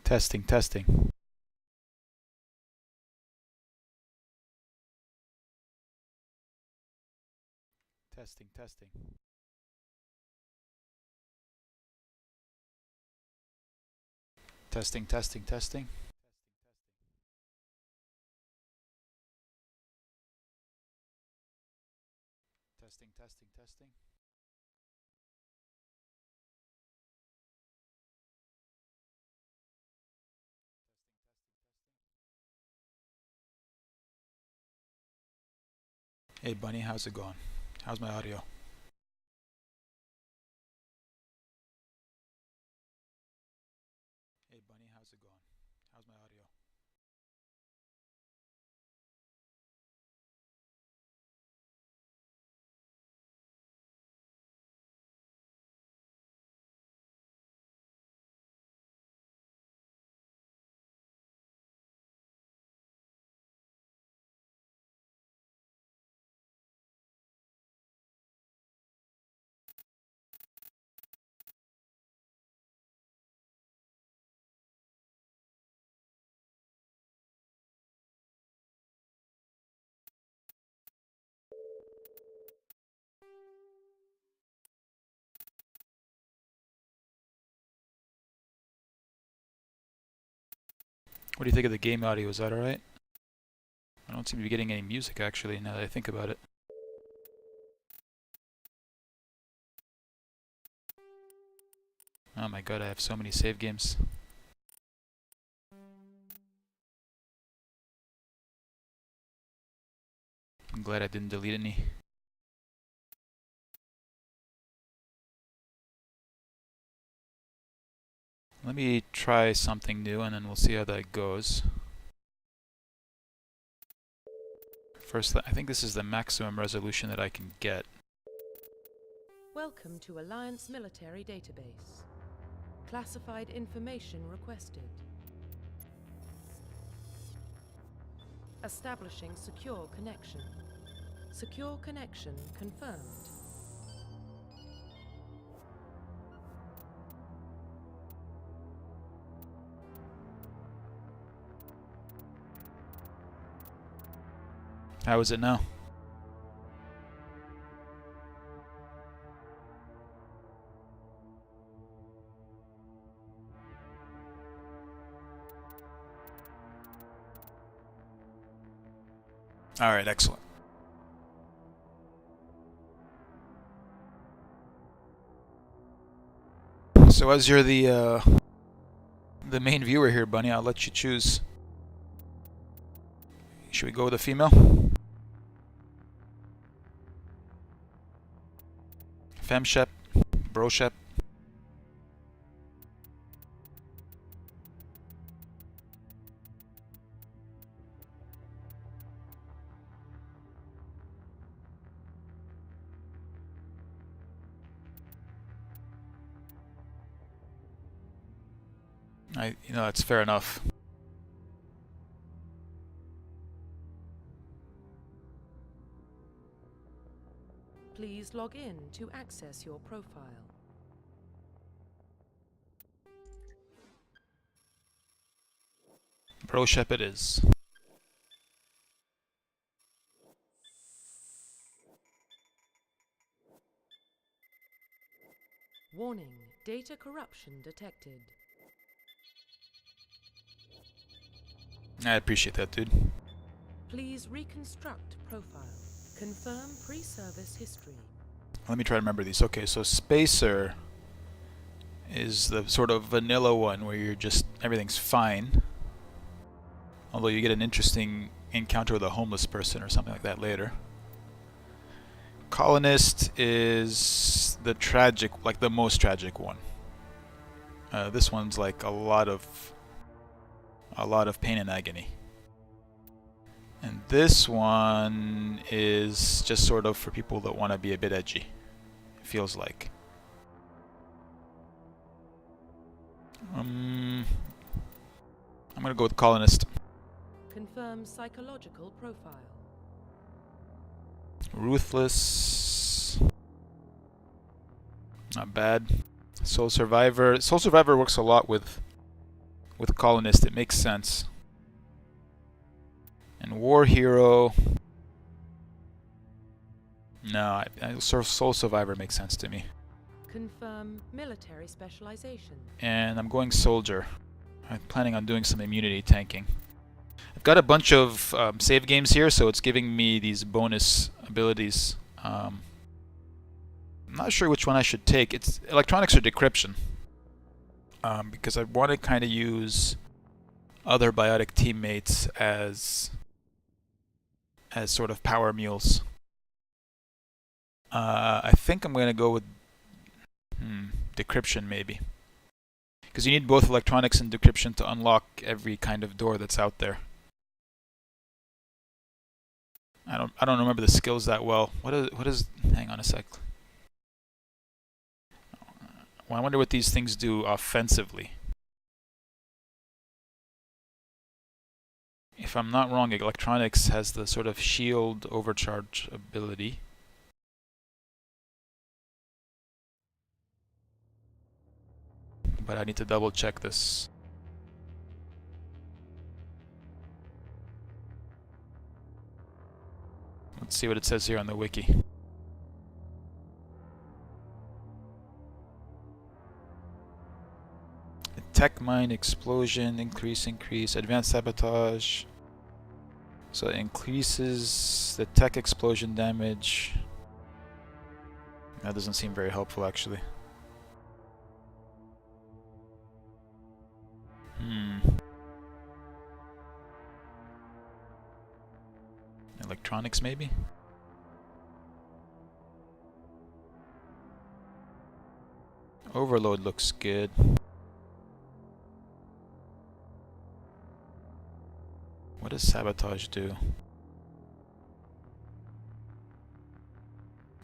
Testing, testing. Testing, testing. Testing, testing, testing. Testing, testing, testing. Hey Bunny, how's it going? How's my audio? Hey Bunny, how's it going? How's my audio? What do you think of the game audio? Is that alright? I don't seem to be getting any music actually, now that I think about it. Oh my god, I have so many save games. I'm glad I didn't delete any. Let me try something new and then we'll see how that goes. First, I think this is the maximum resolution that I can get. Welcome to Alliance Military Database. Classified information requested. Establishing secure connection. Secure connection confirmed. How is it now? Alright, excellent. So as you're the main viewer here, Bunny, I'll let you choose. Should we go with a female? Femshep? Broshep? That's fair enough. Please log in to access your profile. Broshep it is. Warning, data corruption detected. I appreciate that, dude. Please reconstruct profile. Confirm pre-service history. Let me try to remember these. Okay, so Spacer is the sort of vanilla one where you're just, everything's fine. Although you get an interesting encounter with a homeless person or something like that later. Colonist is the tragic, like the most tragic one. This one's like a lot of pain and agony. And this one is just sort of for people that want to be a bit edgy. It feels like. I'm gonna go with Colonist. Confirm psychological profile. Ruthless. Not bad. Soul Survivor. Soul Survivor works a lot with with Colonist, it makes sense. And War Hero... No, Soul Survivor makes sense to me. Confirm military specialization. And I'm going Soldier. I'm planning on doing some immunity tanking. I've got a bunch of save games here, so it's giving me these bonus abilities. I'm not sure which one I should take. It's electronics or decryption. Because I want to kind of use other biotic teammates as sort of power mules. I think I'm going to go with decryption maybe. Because you need both electronics and decryption to unlock every kind of door that's out there. I don't remember the skills that well. What is hang on a sec. Well, I wonder what these things do offensively. If I'm not wrong, electronics has the sort of shield overcharge ability. But I need to double check this. Let's see what it says here on the wiki. Tech mine explosion, increase, advanced sabotage. So it increases the tech explosion damage. That doesn't seem very helpful actually. Electronics maybe? Overload looks good. What does sabotage do?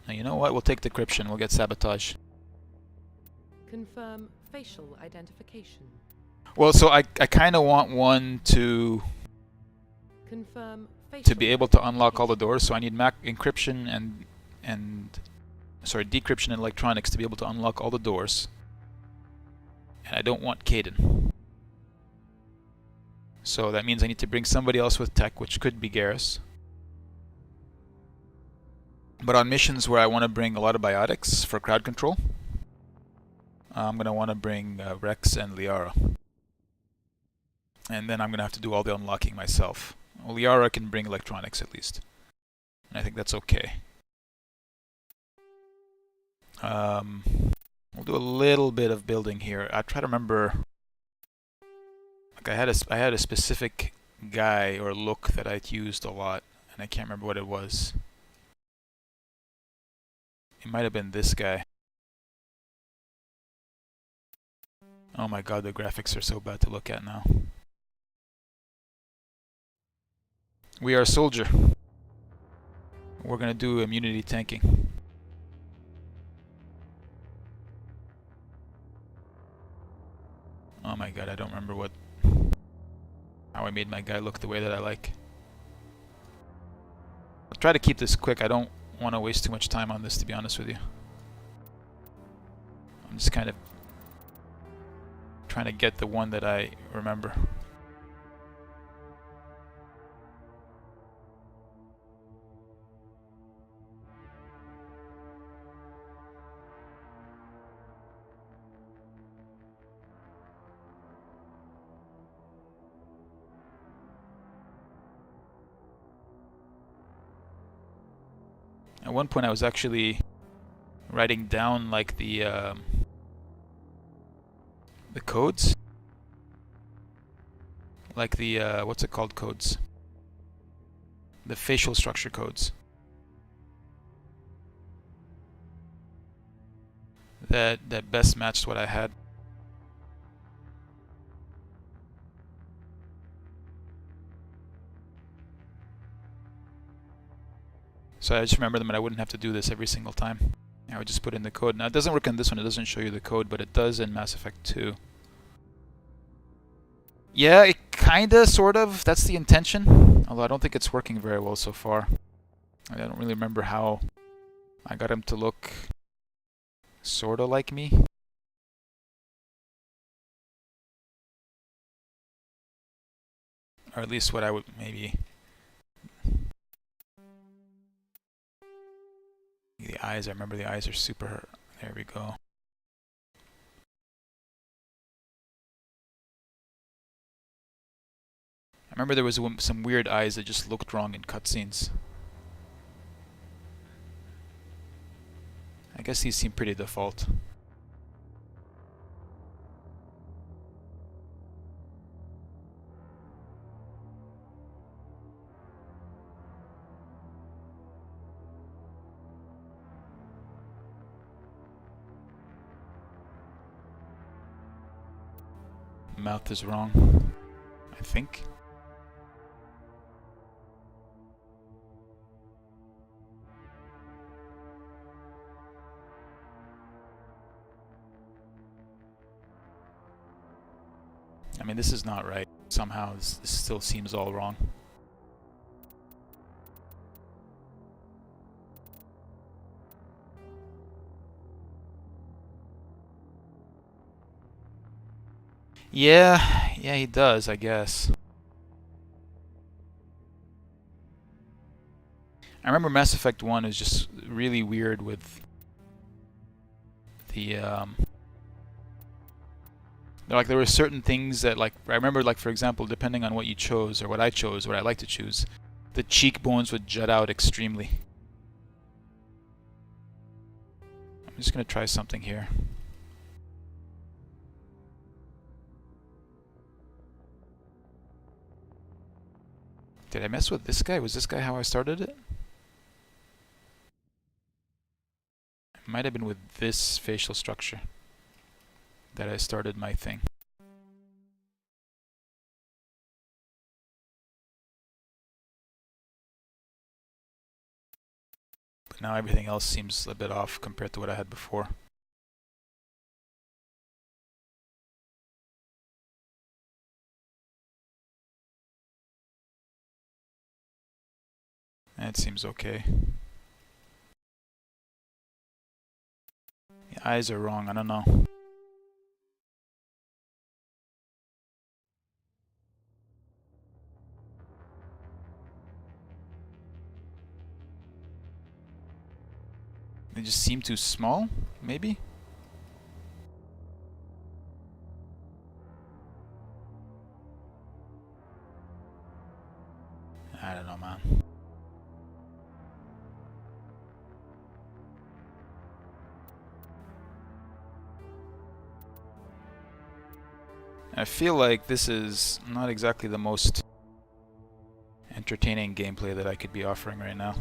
Now you know what? We'll take decryption. We'll get sabotage. Confirm facial identification. Well, so I kind of want one to Confirm to be able to unlock all the doors. So I need encryption and decryption and electronics to be able to unlock all the doors. And I don't want Kaidan. So that means I need to bring somebody else with tech, which could be Garrus. But on missions where I want to bring a lot of biotics for crowd control, I'm going to want to bring Rex and Liara. And then I'm going to have to do all the unlocking myself. Well, Liara can bring electronics at least. And I think that's okay. We'll do a little bit of building here. I try to remember... Like I had a specific guy or look that I'd used a lot, and I can't remember what it was. It might have been this guy. Oh my god, the graphics are so bad to look at now. We are a soldier. We're gonna do immunity tanking. Oh my god, I don't remember how I made my guy look the way that I like. I'll try to keep this quick. I don't want to waste too much time on this, to be honest with you. I'm just kind of trying to get the one that I remember. At one point I was actually writing down like the codes, like the what's it called, codes, the facial structure codes that best matched what I had. So I just remember them and I wouldn't have to do this every single time. I would just put in the code. Now it doesn't work on this one, it doesn't show you the code, but it does in Mass Effect 2. Yeah, it kinda, sort of, that's the intention. Although I don't think it's working very well so far. I don't really remember how I got him to look sorta like me. Or at least what I would maybe... The eyes, I remember the eyes are super... There we go. I remember there was some weird eyes that just looked wrong in cutscenes. I guess these seem pretty default. Mouth is wrong, I think. I mean, this is not right. Somehow this still seems all wrong. Yeah, he does, I guess. I remember Mass Effect 1 is just really weird with the like there were certain things that, like, I remember, like, for example, depending on what you chose or what I chose, what I like to choose, the cheekbones would jut out extremely. I'm just gonna try something here. Did I mess with this guy? Was this guy how I started it? It might have been with this facial structure that I started my thing. But now everything else seems a bit off compared to what I had before. It seems okay. The eyes are wrong, I don't know. They just seem too small, maybe? I don't know, man. I feel like this is not exactly the most entertaining gameplay that I could be offering right now.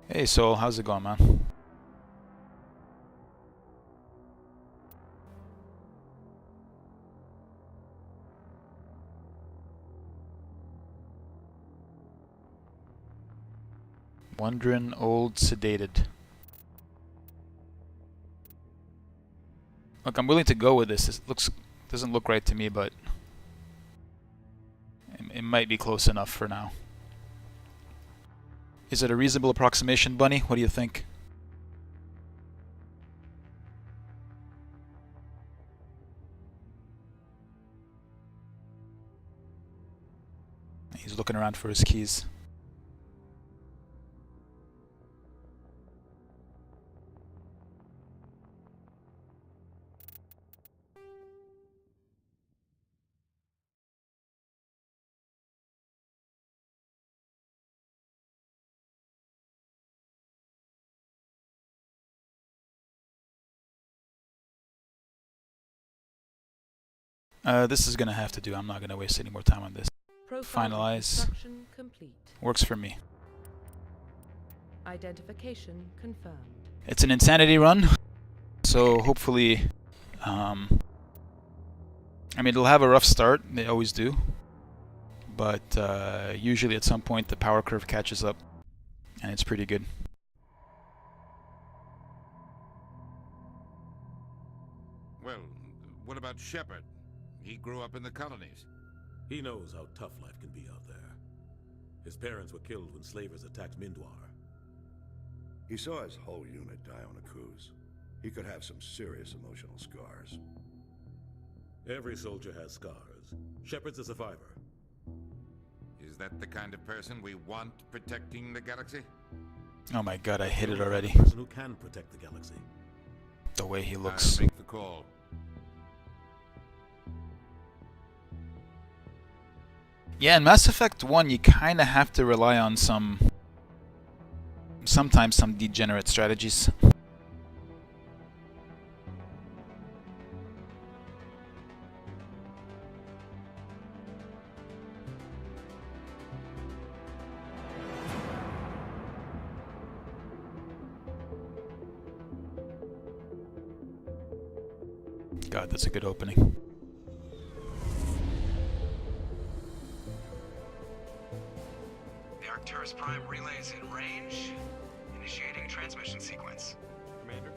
Hey Soul, how's it going, man? Wondering old sedated. Look, I'm willing to go with this. This doesn't look right to me, but it might be close enough for now. Is it a reasonable approximation, Bunny? What do you think? He's looking around for his keys. This is gonna have to do. I'm not gonna waste any more time on this. Finalize. Complete. Works for me. Identification confirmed. It's an insanity run, so hopefully, I mean, it'll have a rough start. They always do, but usually at some point the power curve catches up, and it's pretty good. Well, what about Shepard? He grew up in the colonies. He knows how tough life can be out there. His parents were killed when slavers attacked Mindwar. He saw his whole unit die on a cruise. He could have some serious emotional scars. Every soldier has scars. Shepard's a survivor. Is that the kind of person we want protecting the galaxy? Oh my god, I hit it already. A person who can protect the galaxy. The way he I'll looks. make the call. Yeah, in Mass Effect 1, you kind of have to rely on sometimes some degenerate strategies. God, that's a good opening. The Arcturus Prime relay is in range. Initiating transmission sequence. Commander.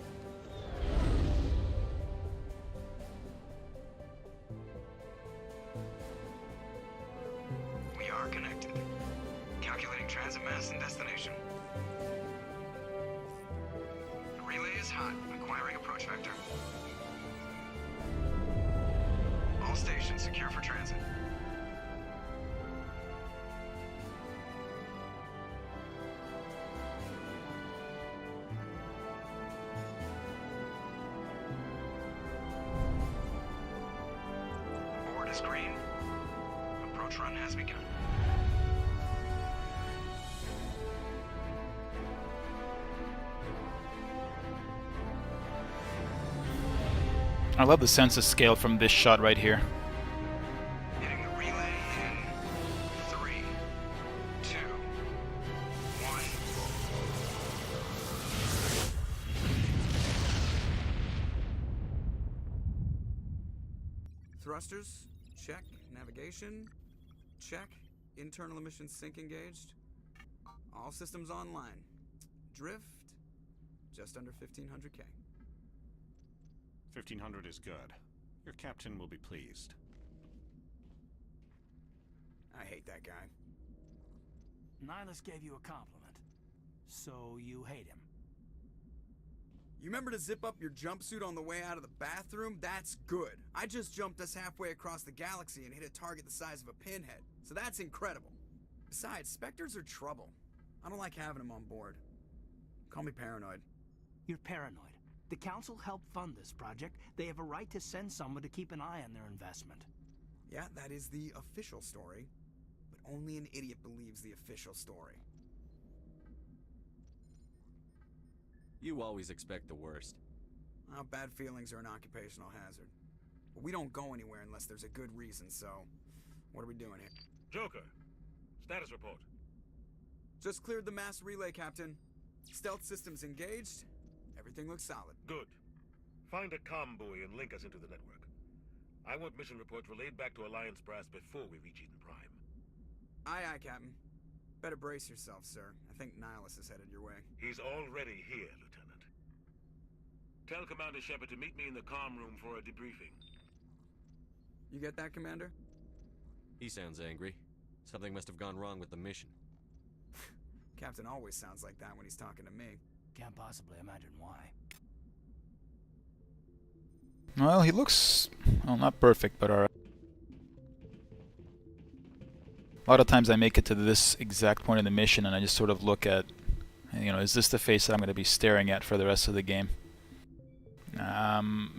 We are connected. Calculating transit mass and destination. The relay is hot. Acquiring approach vector. All stations secure for transit. Board is green. Approach run has begun. I love the sense of scale from this shot right here. Hitting the relay in 3, 2, 1. Thrusters, check. Navigation, check. Internal emissions sync engaged. All systems online. Drift, just under 1500K. 1500 is good. Your captain will be pleased. I hate that guy. Nihilus gave you a compliment, so you hate him. You remember to zip up your jumpsuit on the way out of the bathroom? That's good. I just jumped us halfway across the galaxy and hit a target the size of a pinhead, so that's incredible. Besides, Spectres are trouble. I don't like having them on board. Call me paranoid. You're paranoid. The Council helped fund this project. They have a right to send someone to keep an eye on their investment. Yeah, that is the official story. But only an idiot believes the official story. You always expect the worst. Well, bad feelings are an occupational hazard. But we don't go anywhere unless there's a good reason, so... What are we doing here? Joker, status report. Just cleared the mass relay, Captain. Stealth systems engaged. Everything looks solid. Good. Find a comm buoy and link us into the network. I want mission reports relayed back to Alliance Brass before we reach Eden Prime. Aye, aye, Captain. Better brace yourself, sir. I think Nihilus is headed your way. He's already here, Lieutenant. Tell Commander Shepard to meet me in the comm room for a debriefing. You get that, Commander? He sounds angry. Something must have gone wrong with the mission. Captain always sounds like that when he's talking to me. Can't possibly imagine why. Well, he looks, well, not perfect, but alright. A lot of times I make it to this exact point in the mission and I just sort of look at, you know, is this the face that I'm going to be staring at for the rest of the game?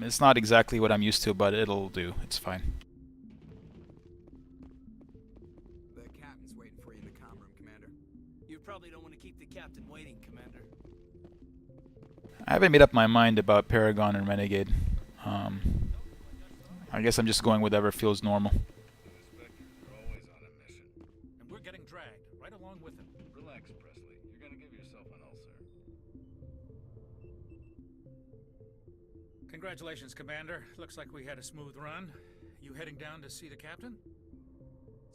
It's not exactly what I'm used to, but it'll do. It's fine. The captain's waiting for you in the comm room, Commander. You probably don't want to keep the captain waiting, Commander. I haven't made up my mind about Paragon and Renegade. I guess I'm just going with whatever feels normal. And we're getting dragged, right along with him. Relax, Presley. You're gonna give yourself an ulcer. Congratulations, Commander. Looks like we had a smooth run. You heading down to see the captain?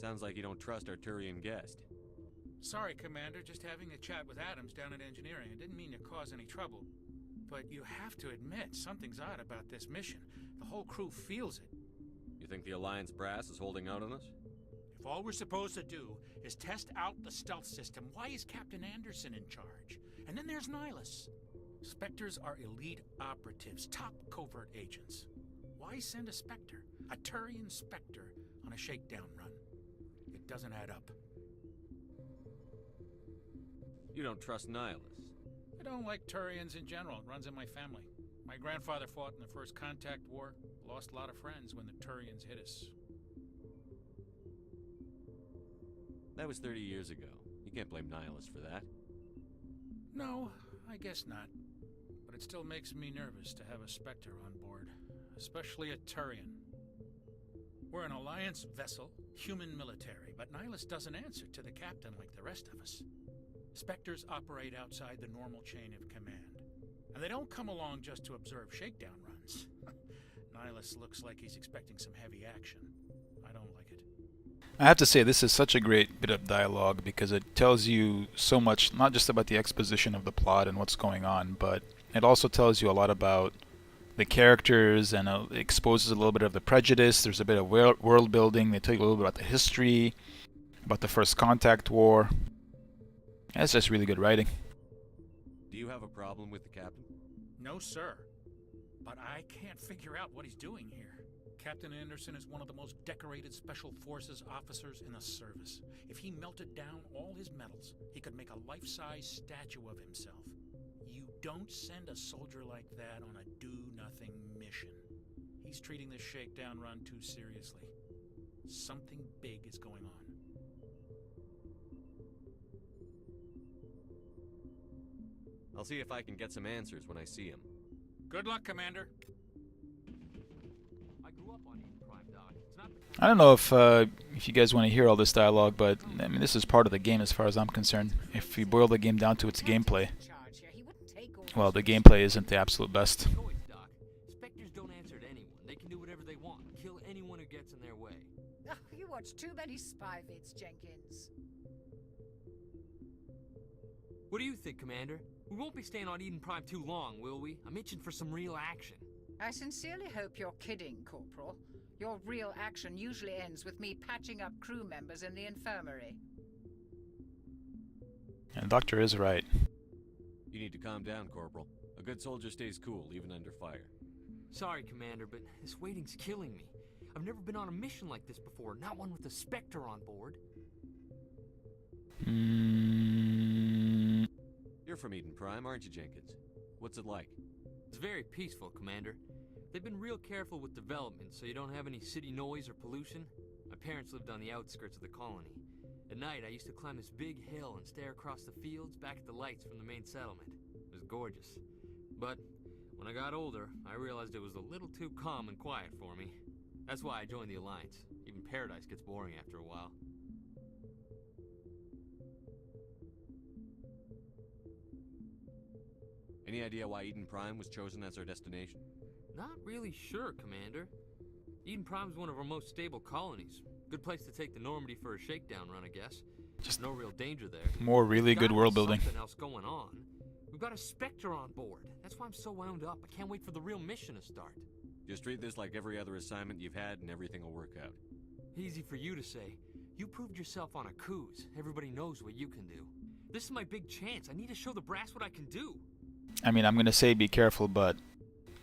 Sounds like you don't trust our Turian guest. Sorry, Commander. Just having a chat with Adams down at engineering. I didn't mean to cause any trouble. But you have to admit, something's odd about this mission. The whole crew feels it. You think the Alliance Brass is holding out on us? If all we're supposed to do is test out the stealth system, why is Captain Anderson in charge? And then there's Nihilus. Spectres are elite operatives, top covert agents. Why send a Spectre, a Turian Spectre, on a shakedown run? It doesn't add up. You don't trust Nihilus? I don't like Turians in general. It runs in my family. My grandfather fought in the First Contact War, lost a lot of friends when the Turians hit us. That was 30 years ago. You can't blame Nihilus for that. No, I guess not. But it still makes me nervous to have a Spectre on board, especially a Turian. We're an Alliance vessel, human military, but Nihilus doesn't answer to the captain like the rest of us. Spectres operate outside the normal chain of command. And they don't come along just to observe shakedown runs. Nihilus looks like he's expecting some heavy action. I don't like it. I have to say, this is such a great bit of dialogue because it tells you so much, not just about the exposition of the plot and what's going on, but it also tells you a lot about the characters and exposes a little bit of the prejudice. There's a bit of world building. They tell you a little bit about the history, about the First Contact War. It's just really good writing. Do you have a problem with the captain? No, sir. But I can't figure out what he's doing here. Captain Anderson is one of the most decorated Special Forces officers in the service. If he melted down all his medals, he could make a life-size statue of himself. You don't send a soldier like that on a do-nothing mission. He's treating this shakedown run too seriously. Something big is going on. I'll see if I can get some answers when I see him. Good luck, Commander. I grew up on Eden Prime, Doc. It's not I don't know if you guys want to hear all this dialogue, but I mean, this is part of the game as far as I'm concerned. If you boil the game down to its gameplay, well, the gameplay isn't the absolute best. Doc. Spectres don't answer to anyone. They can do whatever they want. Kill anyone who gets in their way. Oh, you watch too many spy vids, Jenkins. What do you think, Commander? We won't be staying on Eden Prime too long, will we? I'm itching for some real action. I sincerely hope you're kidding, Corporal. Your real action usually ends with me patching up crew members in the infirmary. And the doctor is right. You need to calm down, Corporal. A good soldier stays cool, even under fire. Sorry, Commander, but this waiting's killing me. I've never been on a mission like this before, not one with a Spectre on board. You're from Eden Prime, aren't you, Jenkins? What's it like? It's very peaceful, Commander. They've been real careful with development, so you don't have any city noise or pollution. My parents lived on the outskirts of the colony. At night, I used to climb this big hill and stare across the fields back at the lights from the main settlement. It was gorgeous. But when I got older, I realized it was a little too calm and quiet for me. That's why I joined the Alliance. Even Paradise gets boring after a while. Any idea why Eden Prime was chosen as our destination? Not really sure, Commander. Eden Prime's one of our most stable colonies. Good place to take the Normandy for a shakedown run, I guess. Just no real danger there. More really good world building. Something else going on. We've got a Spectre on board. That's why I'm so wound up. I can't wait for the real mission to start. Just treat this like every other assignment you've had and everything will work out. Easy for you to say. You proved yourself on a cruise. Everybody knows what you can do. This is my big chance. I need to show the brass what I can do. I mean, I'm going to say be careful, but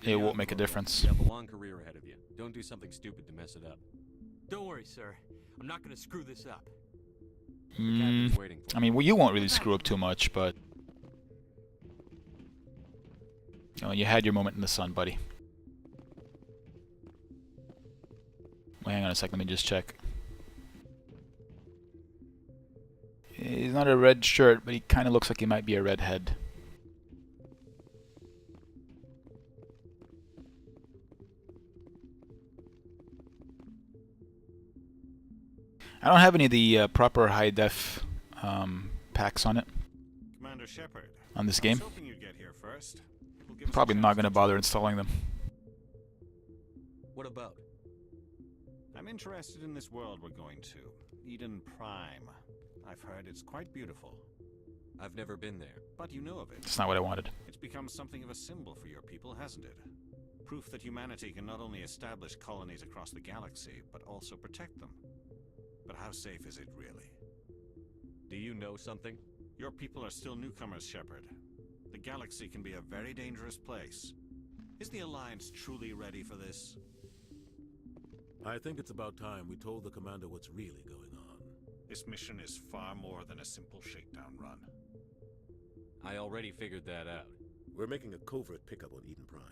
it won't make a difference. You have a long career ahead of you. Don't do something stupid to mess it up. Don't worry, sir. I'm not going to screw this up. I mean, well, you won't really screw up too much, but you know, you had your moment in the sun, buddy. Wait, hang on a sec. Let me just check. He's not a red shirt, but he kind of looks like he might be a redhead. I don't have any of the proper high-def packs on it. Commander Shepard. On this game. I was hoping you'd get here first. We'll give us Probably a not chance going to bother installing them. What about? I'm interested in this world we're going to. Eden Prime. I've heard it's quite beautiful. I've never been there. But you know of it. It's not what I wanted. It's become something of a symbol for your people, hasn't it? Proof that humanity can not only establish colonies across the galaxy, but also protect them. But how safe is it, really? Do you know something? Your people are still newcomers, Shepard. The galaxy can be a very dangerous place. Is the Alliance truly ready for this? I think it's about time we told the commander what's really going on. This mission is far more than a simple shakedown run. I already figured that out. We're making a covert pickup on Eden Prime.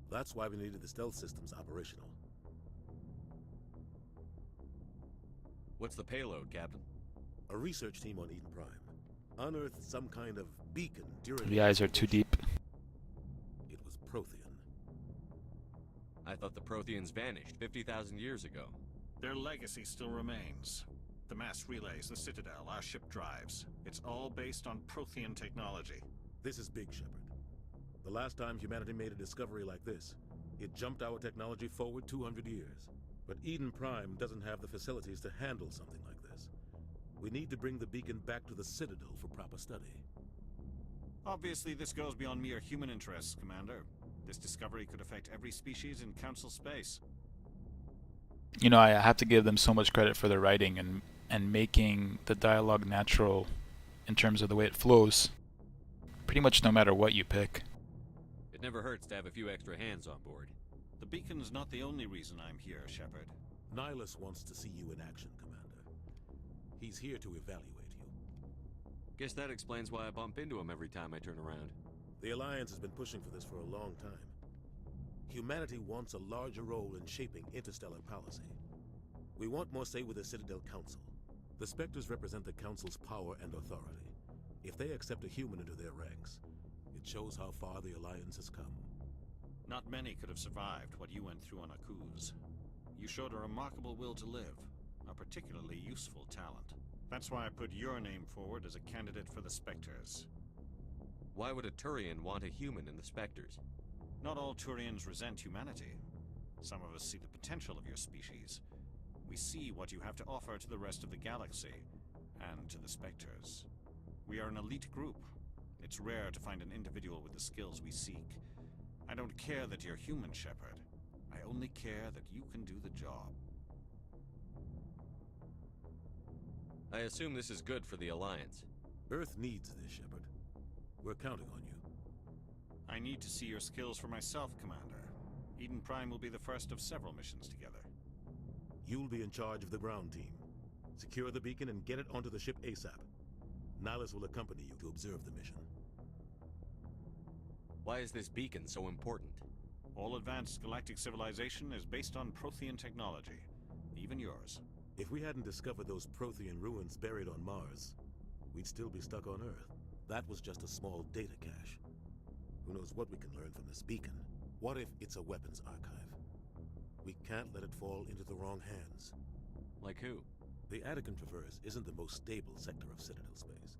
That's why we needed the stealth systems operational. What's the payload, Captain? A research team on Eden Prime unearthed some kind of beacon during... The eyes are too deep. It was Prothean. I thought the Protheans vanished 50,000 years ago. Their legacy still remains. The mass relays, the Citadel, our ship drives. It's all based on Prothean technology. This is big, Shepard. The last time humanity made a discovery like this, it jumped our technology forward 200 years. But Eden Prime doesn't have the facilities to handle something like this. We need to bring the beacon back to the Citadel for proper study. Obviously, this goes beyond mere human interests, Commander. This discovery could affect every species in Council space. You know, I have to give them so much credit for their writing and making the dialogue natural in terms of the way it flows. Pretty much no matter what you pick. It never hurts to have a few extra hands on board. The beacon's not the only reason I'm here, Shepard. Nihilus wants to see you in action, Commander. He's here to evaluate you. Guess that explains why I bump into him every time I turn around. The Alliance has been pushing for this for a long time. Humanity wants a larger role in shaping interstellar policy. We want more say with the Citadel Council. The Spectres represent the Council's power and authority. If they accept a human into their ranks, it shows how far the Alliance has come. Not many could have survived what you went through on Akuz. You showed a remarkable will to live, a particularly useful talent. That's why I put your name forward as a candidate for the Spectres. Why would a Turian want a human in the Spectres? Not all Turians resent humanity. Some of us see the potential of your species. We see what you have to offer to the rest of the galaxy, and to the Spectres. We are an elite group. It's rare to find an individual with the skills we seek. I don't care that you're human, Shepard. I only care that you can do the job. I assume this is good for the Alliance. Earth needs this, Shepard. We're counting on you. I need to see your skills for myself, Commander. Eden Prime will be the first of several missions together. You'll be in charge of the ground team. Secure the beacon and get it onto the ship ASAP. Nihilus will accompany you to observe the mission. Why is this beacon so important? All advanced galactic civilization is based on Prothean technology. Even yours. If we hadn't discovered those Prothean ruins buried on Mars, we'd still be stuck on Earth. That was just a small data cache. Who knows what we can learn from this beacon? What if it's a weapons archive? We can't let it fall into the wrong hands. Like who? The Attican Traverse isn't the most stable sector of Citadel space.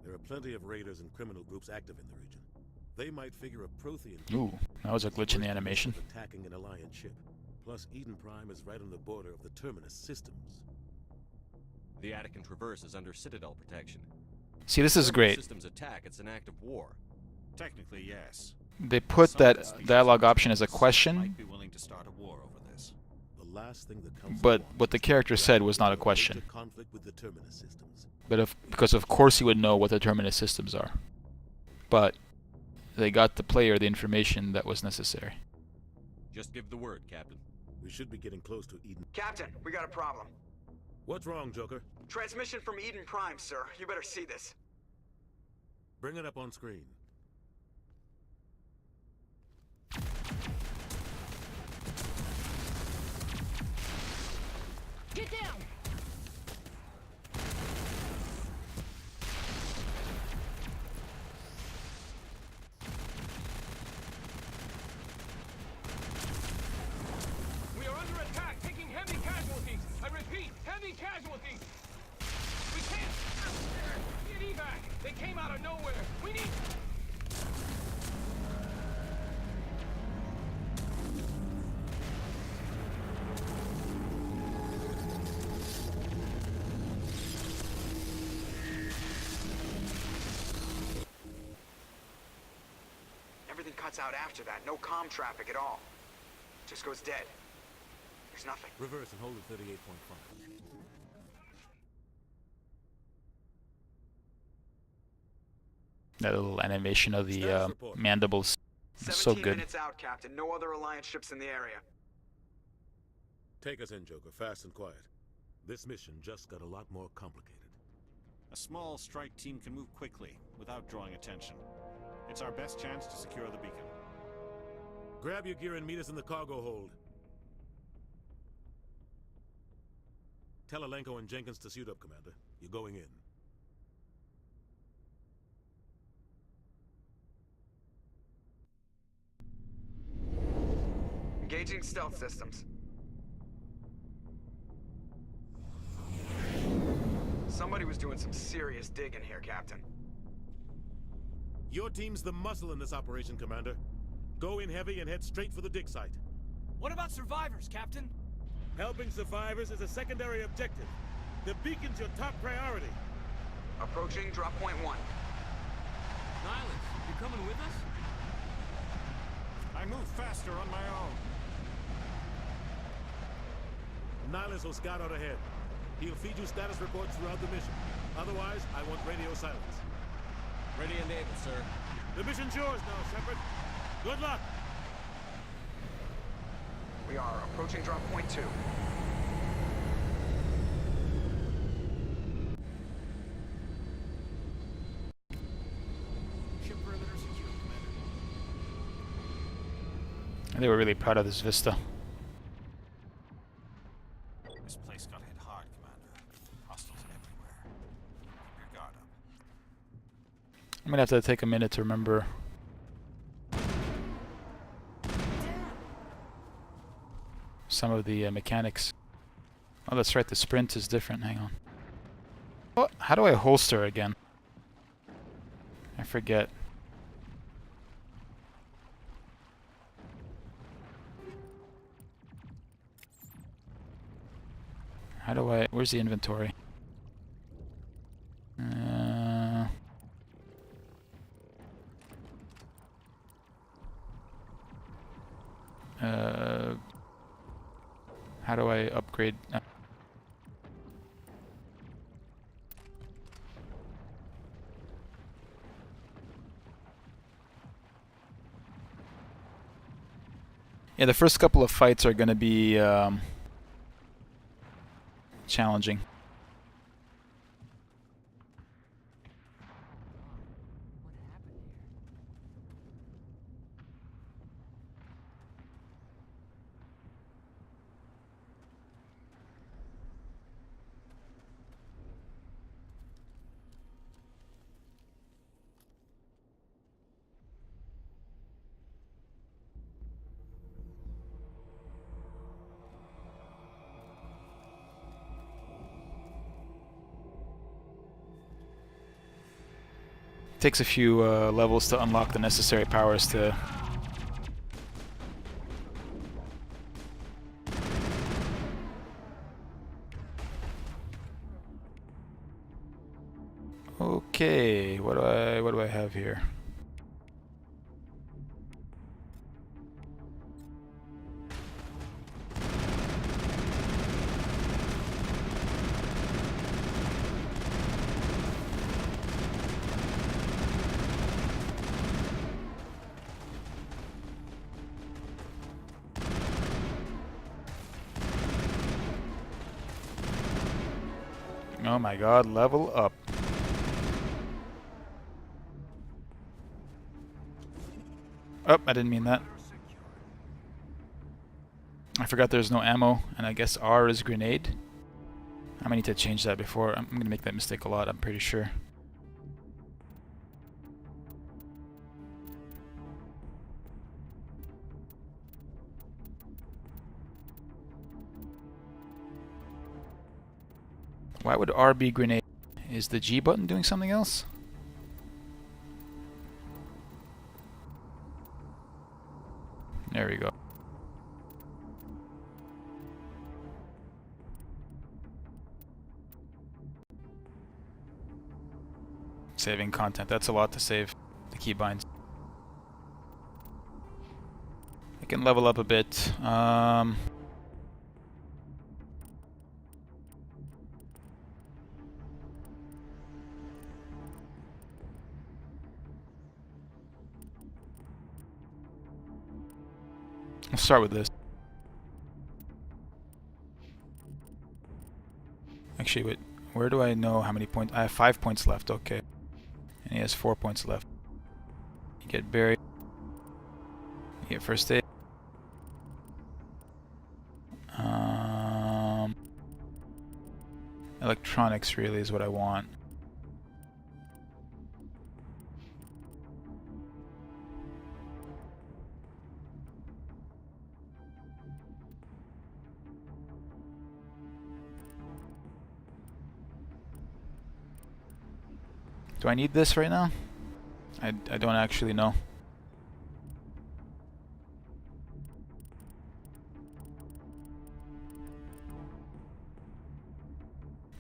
There are plenty of raiders and criminal groups active in the region. They might figure a Prothean... Ooh, that was a glitch in the animation. ...attacking an Alliance ship. Plus, Eden Prime is right on the border of the Terminus systems. The Attican Traverse is under Citadel protection. See, this is great. Systems attack, it's an act of war. Technically, yes. They put that dialogue option as a question, Might be willing to start a war over this. The last thing the Council but wants what the character said was not a question. conflict with the Terminus systems. But because of course he would know what the Terminus systems are. But they got the player the information that was necessary. Just give the word, Captain. We should be getting close to Eden. Captain, we got a problem. What's wrong, Joker? Transmission from Eden Prime, sir. You better see this. Bring it up on screen. Get down! We are under attack, taking heavy casualties. I repeat, heavy casualties. We can't. Get evac. They came out of nowhere. We need. Everything cuts out after that. No comm traffic at all. Just goes dead. There's nothing. Reverse and hold at 38.5. That little animation of the mandibles is so 17 good. minutes out, Captain. No other Alliance ships in the area. Take us in, Joker, fast and quiet. This mission just got a lot more complicated. A small strike team can move quickly, without drawing attention. It's our best chance to secure the beacon. Grab your gear and meet us in the cargo hold. Tell Alenko and Jenkins to suit up, Commander. You're going in. Engaging stealth systems. Somebody was doing some serious digging here, Captain. Your team's the muscle in this operation, Commander. Go in heavy and head straight for the dig site. What about survivors, Captain? Helping survivors is a secondary objective. The beacon's your top priority. Approaching drop point 1. Nihilus, you coming with us? I move faster on my own. Nihilus will scout out ahead. He'll feed you status reports throughout the mission. Otherwise, I want radio silence. Ready and able, sir. The mission's yours now, Shepard. Good luck! We are approaching drop point 2. Ship perimeter secure, Commander. They were really proud of this vista. This place got hit hard, Commander. Hostiles everywhere. Keep your guard up. I'm gonna have to take a minute to remember some of the mechanics. Oh, that's right, the sprint is different. Hang on. Oh, how do I holster again? I forget. How do I... Where's the inventory? How do I upgrade? Yeah, the first couple of fights are going to be challenging. Takes a few levels to unlock the necessary powers to... Okay, what do I have here? Oh my god, level up. Oh, I didn't mean that. I forgot there's no ammo, and I guess R is grenade. I might need to change that before. I'm gonna make that mistake a lot, I'm pretty sure. Why would R be grenade? Is the G button doing something else? There we go. Saving content. That's a lot to save. The keybinds. I can level up a bit. start with this. Actually, wait. Where do I know how many points? I have 5 points left. Okay. And he has 4 points left. You get buried. You get first aid. Electronics really is what I want. Do I need this right now? I don't actually know.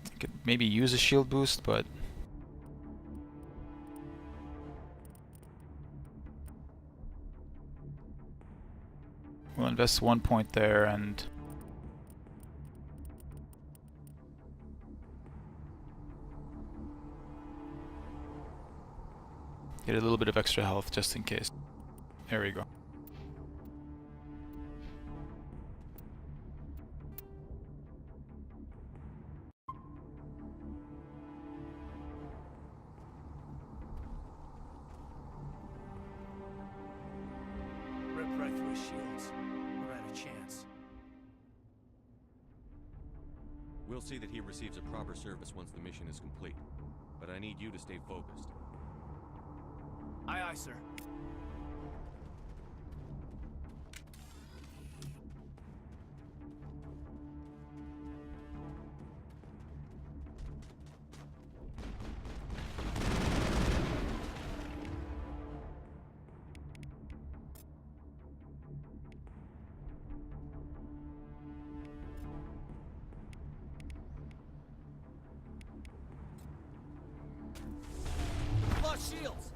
I could maybe use a shield boost, but we'll invest 1 point there and get a little bit of extra health just in case. There we go. Rip right through his shields. We're at a chance. We'll see that he receives a proper service once the mission is complete. But I need you to stay focused. Aye, aye, sir. Lost shields!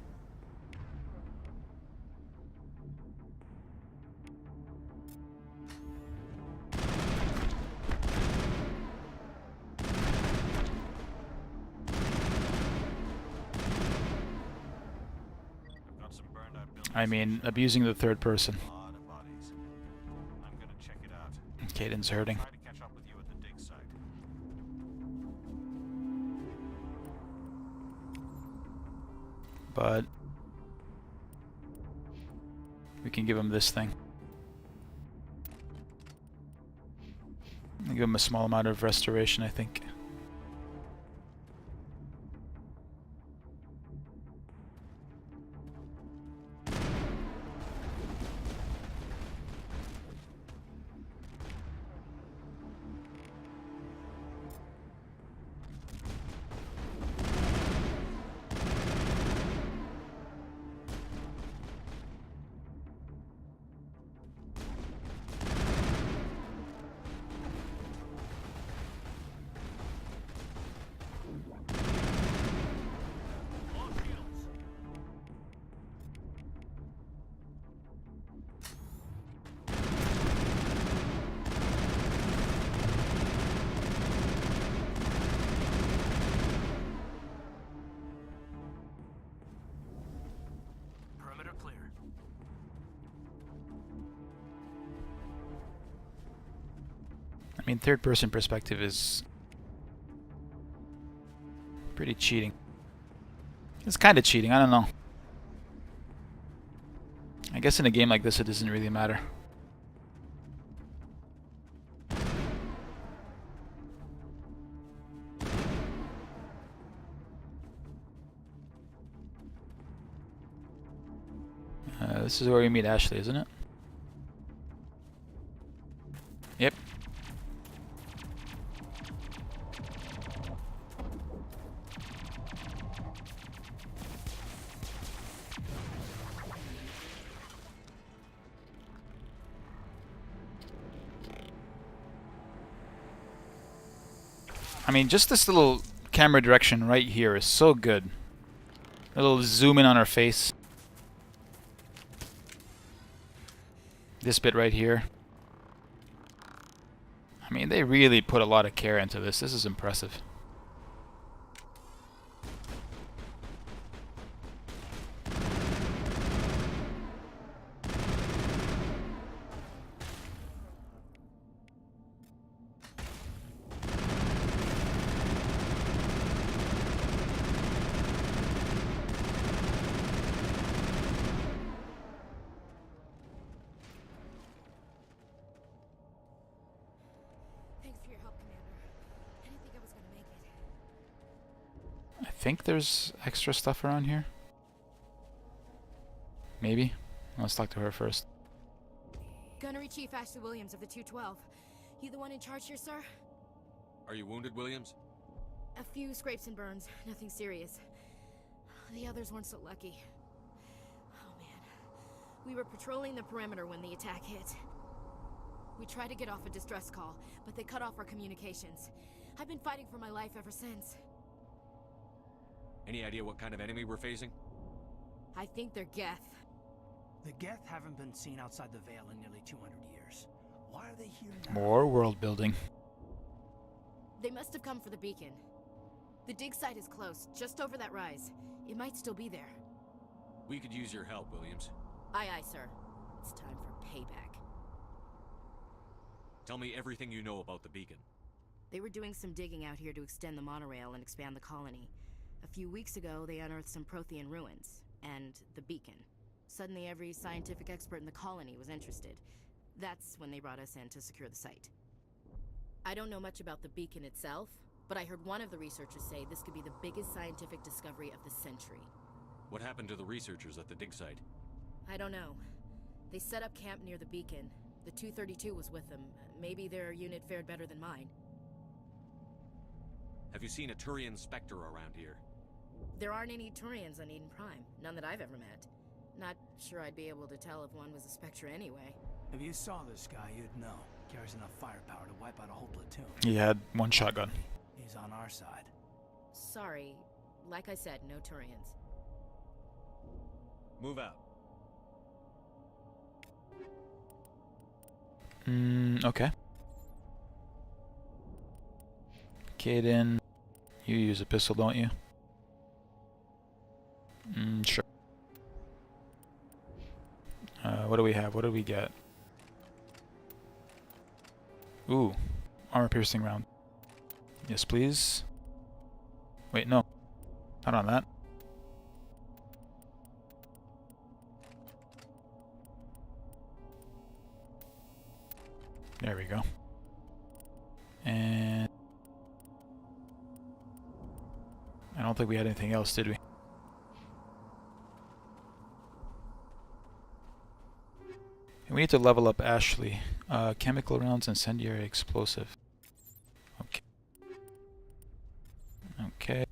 I mean, abusing the third person. I'm gonna check it out. Caden's hurting. Try to catch up with you at the dig site. But we can give him this thing. I'll give him a small amount of restoration, I think. Perimeter clear. I mean, third person perspective is pretty cheating. It's kind of cheating, I don't know. I guess in a game like this it doesn't really matter. This is where we meet Ashley, isn't it? Yep. I mean, just this little camera direction right here is so good. A little zoom in on her face. This bit right here. I mean, they really put a lot of care into this. This is impressive. Thanks for your help, Commander. I didn't think I was gonna make it. I think there's extra stuff around here. Maybe. Let's talk to her first. Gunnery Chief Ashley Williams of the 212. You the one in charge here, sir? Are you wounded, Williams? A few scrapes and burns, nothing serious. The others weren't so lucky. Oh man. We were patrolling the perimeter when the attack hit. We tried to get off a distress call, but they cut off our communications. I've been fighting for my life ever since. Any idea what kind of enemy we're facing? I think they're Geth. The Geth haven't been seen outside the Veil in nearly 200 years. Why are they here now? More world building. They must have come for the beacon. The dig site is close, just over that rise. It might still be there. We could use your help, Williams. Aye, aye, sir. It's time for payback. Tell me everything you know about the beacon. They were doing some digging out here to extend the monorail and expand the colony. A few weeks ago, they unearthed some Prothean ruins, and the beacon. Suddenly, every scientific expert in the colony was interested. That's when they brought us in to secure the site. I don't know much about the beacon itself, but I heard one of the researchers say this could be the biggest scientific discovery of the century. What happened to the researchers at the dig site? I don't know. They set up camp near the beacon. The 232 was with them. Maybe their unit fared better than mine. Have you seen a Turian Spectre around here? There aren't any Turians on Eden Prime. None that I've ever met. Not sure I'd be able to tell if one was a Spectre anyway. If you saw this guy, you'd know. Carries enough firepower to wipe out a whole platoon. He had one shotgun. He's on our side. Sorry. Like I said, no Turians. Move out. Okay. Kaden, you use a pistol, don't you? Sure. What do we have? What do we get? Ooh, armor-piercing round. Yes, please. Wait, no. Not on that. There we go. And I don't think we had anything else, did we? And we need to level up Ashley. Chemical rounds, incendiary explosive. Okay. Okay.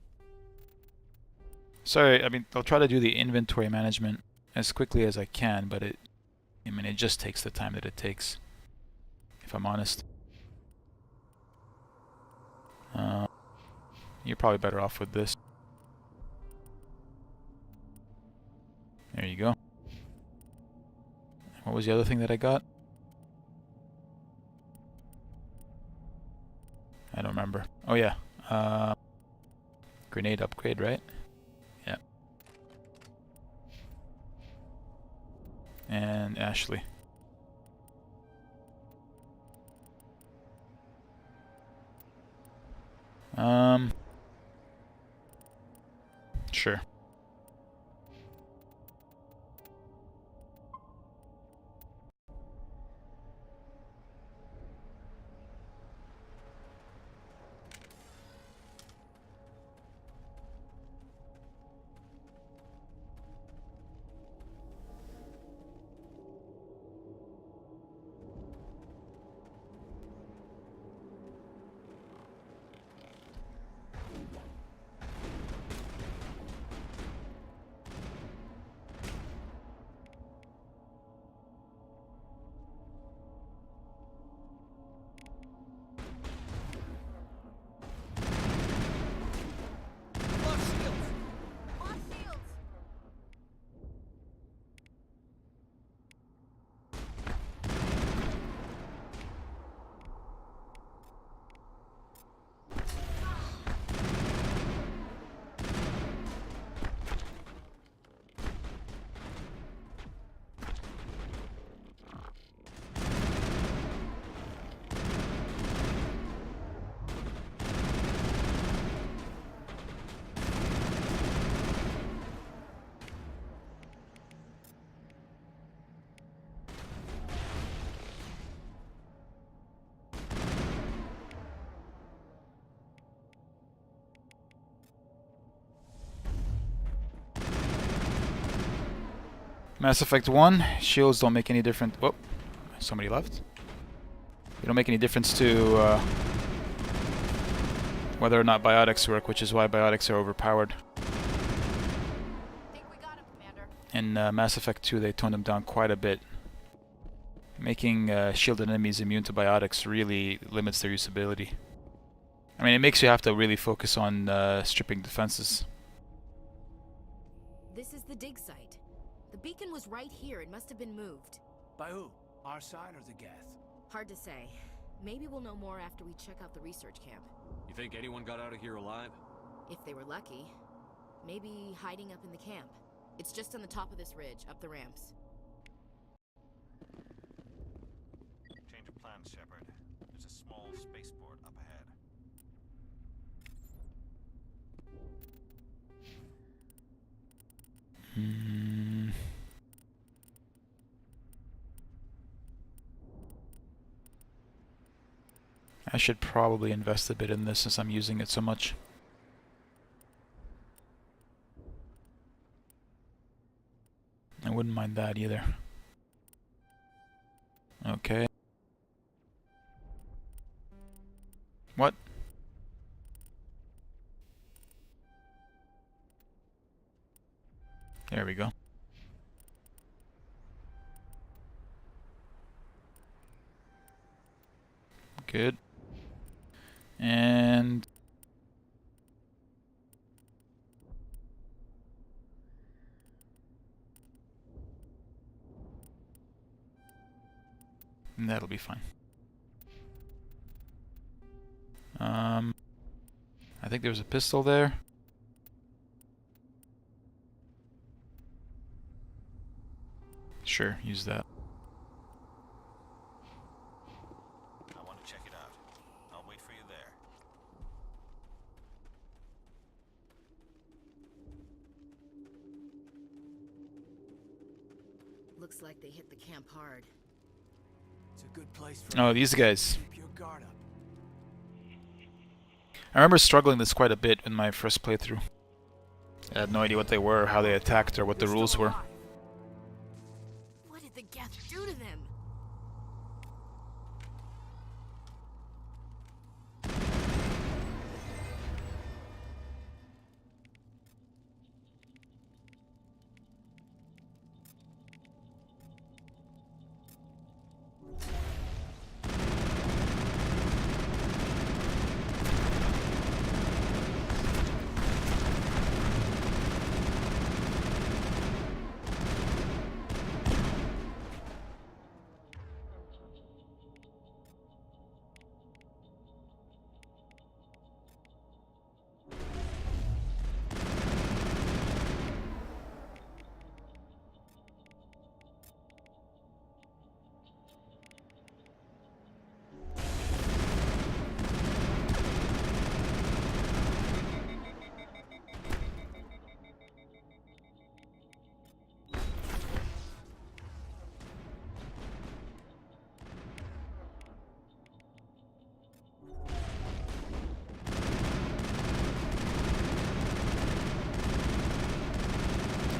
Sorry, I mean, I'll try to do the inventory management as quickly as I can, but it just takes the time that it takes, if I'm honest. You're probably better off with this. There you go. What was the other thing that I got? I don't remember. Oh yeah. Grenade upgrade, right? Yeah. And Ashley. Sure. Mass Effect 1, shields don't make any difference. Whoop, somebody left. They don't make any difference to whether or not biotics work, which is why biotics are overpowered. Think we got him, Commander. In Mass Effect 2, they toned them down quite a bit. Making shielded enemies immune to biotics really limits their usability. I mean, it makes you have to really focus on stripping defenses. This is the dig site. The beacon was right here. It must have been moved. By who? Our side or the Geth? Hard to say. Maybe we'll know more after we check out the research camp. You think anyone got out of here alive? If they were lucky. Maybe hiding up in the camp. It's just on the top of this ridge, up the ramps. Change of plans, Shepard. There's a small spaceport up ahead. I should probably invest a bit in this since I'm using it so much. I wouldn't mind that either. Okay. What? There we go. Good. And that'll be fine. I think there's a pistol there. Sure, use that. I want to check it out. I'll wait for you there. Looks like they hit the camp hard. It's a good place for Oh, these guys. keep your guard up. I remember struggling this quite a bit in my first playthrough. I had no idea what they were, how they attacked, or what the rules were. What did the Geth do to them?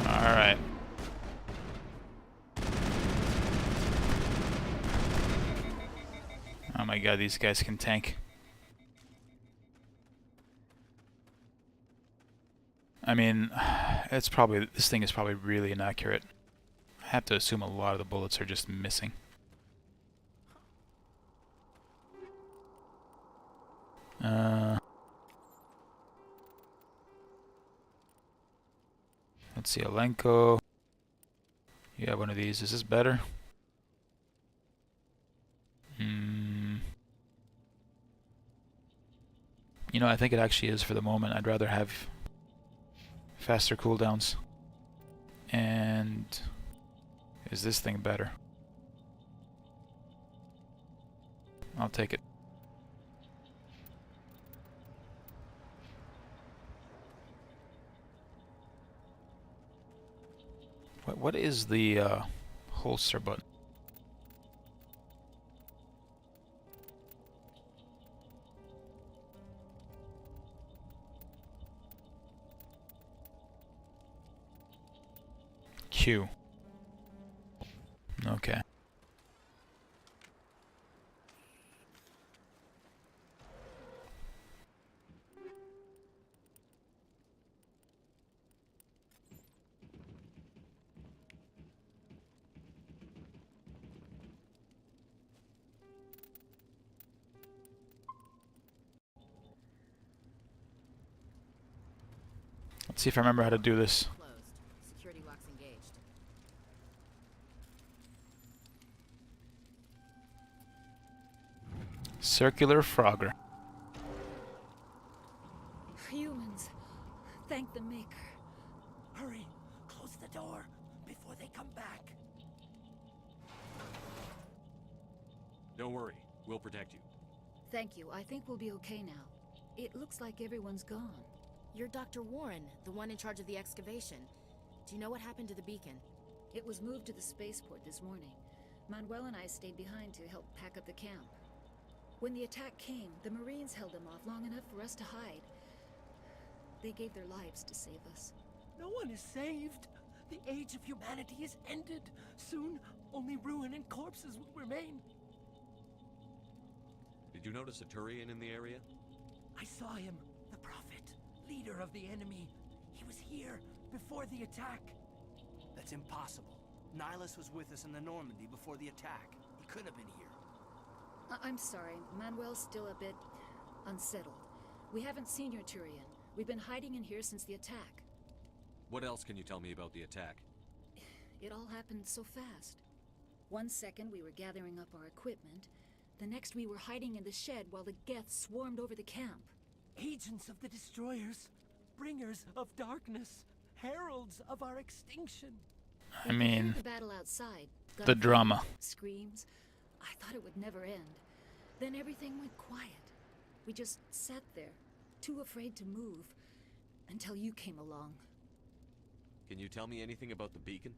Alright. Oh my god, these guys can tank. I mean, this thing is probably really inaccurate. I have to assume a lot of the bullets are just missing. Let's see, Alenko. You have one of these. Is this better? You know, I think it actually is for the moment. I'd rather have faster cooldowns. And is this thing better? I'll take it. What is the holster button? Q. Let's see if I remember how to do this. Closed. Security locks engaged. Circular Frogger. Humans, thank the Maker. Hurry, close the door before they come back. Don't worry, we'll protect you. Thank you. I think we'll be okay now. It looks like everyone's gone. You're Dr. Warren, the one in charge of the excavation. Do you know what happened to the beacon? It was moved to the spaceport this morning. Manuel and I stayed behind to help pack up the camp. When the attack came, the Marines held them off long enough for us to hide. They gave their lives to save us. No one is saved. The age of humanity is ended. Soon, only ruin and corpses will remain. Did you notice a Turian in the area? I saw him, the Prophet, leader of the enemy. He was here before the attack. That's impossible. Nihilus was with us in the Normandy before the attack. He couldn't have been here. I'm sorry, Manuel's still a bit unsettled. We haven't seen your Turian. We've been hiding in here since the attack. What else can you tell me about the attack? It all happened so fast. 1 second we were gathering up our equipment. The next we were hiding in the shed while the Geth swarmed over the camp. Agents of the Destroyers, bringers of darkness, heralds of our extinction. I mean, The battle outside. the drama. Screams. I thought it would never end. Then everything went quiet. We just sat there, too afraid to move, until you came along. Can you tell me anything about the beacon?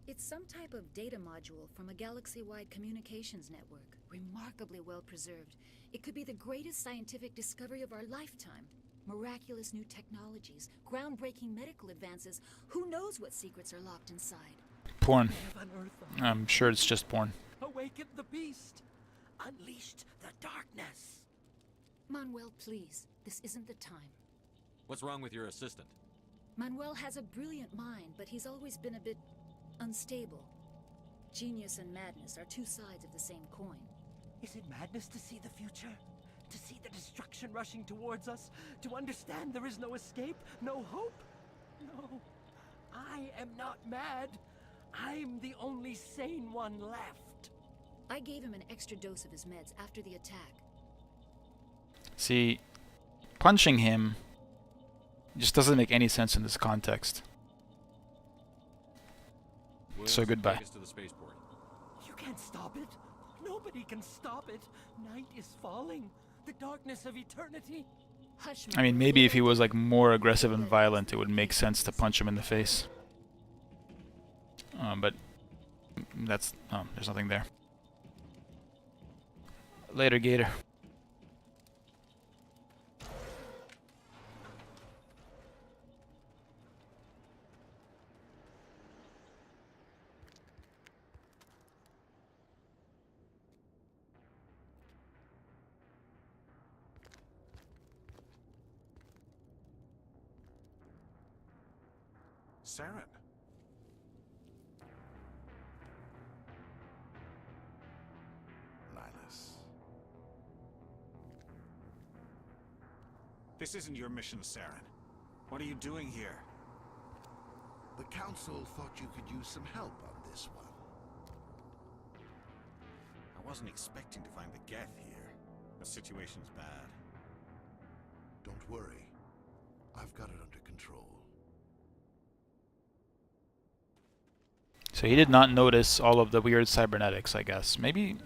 It's some type of data module from a galaxy-wide communications network, remarkably well preserved. It could be the greatest scientific discovery of our lifetime. Miraculous new technologies, groundbreaking medical advances. Who knows what secrets are locked inside? Porn. Have unearthed them. I'm sure it's just porn. Awakened the beast. Unleashed the darkness. Manuel, please. This isn't the time. What's wrong with your assistant? Manuel has a brilliant mind, but he's always been a bit unstable. Genius and madness are two sides of the same coin. Is it madness to see the future? To see the destruction rushing towards us? To understand there is no escape? No hope? No. I am not mad. I'm the only sane one left. I gave him an extra dose of his meds after the attack. See, punching him just doesn't make any sense in this context. So goodbye. Take us to the spaceport. You can't stop it. Nobody can stop it. Night is falling. The darkness of eternity. Hush, I mean, maybe if he was like more aggressive and violent, it would make sense to punch him in the face. But that's there's nothing there. Later, Gator. Saren. Nihilus. This isn't your mission, Saren. What are you doing here? The Council thought you could use some help on this one. I wasn't expecting to find the Geth here. The situation's bad. Don't worry. I've got it under control. So he did not notice all of the weird cybernetics, I guess. Maybe...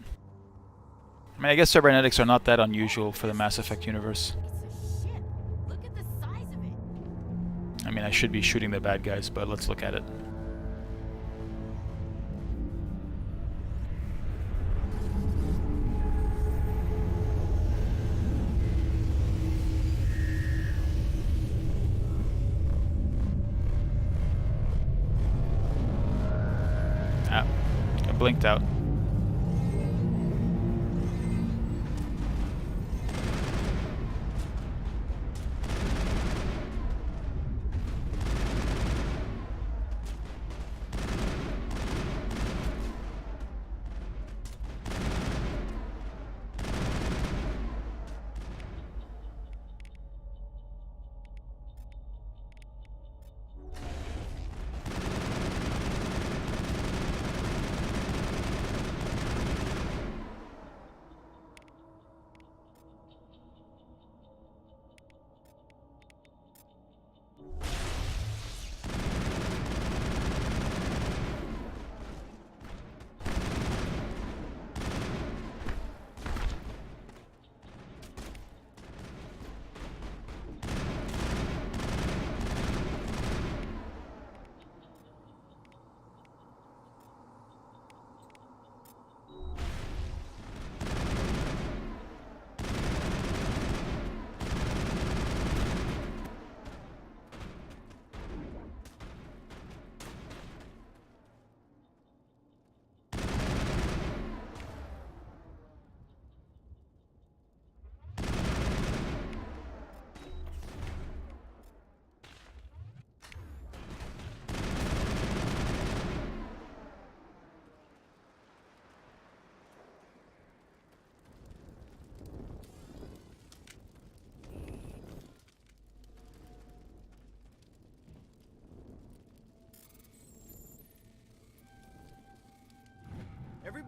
I mean, I guess cybernetics are not that unusual for the Mass Effect universe. I mean, I should be shooting the bad guys, but let's look at it. Ah, I blinked out.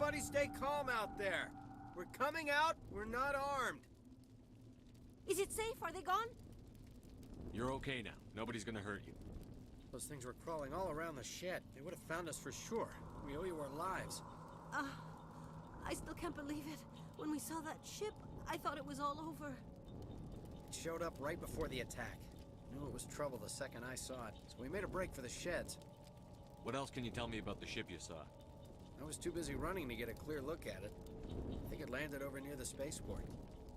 Everybody stay calm out there. We're coming out, we're not armed. Is it safe? Are they gone? You're okay now. Nobody's gonna hurt you. Those things were crawling all around the shed. They would have found us for sure. We owe you our lives. I still can't believe it. When we saw that ship, I thought it was all over. It showed up right before the attack. Knew it was trouble the second I saw it, so we made a break for the sheds. What else can you tell me about the ship you saw? I was too busy running to get a clear look at it. I think it landed over near the spaceport.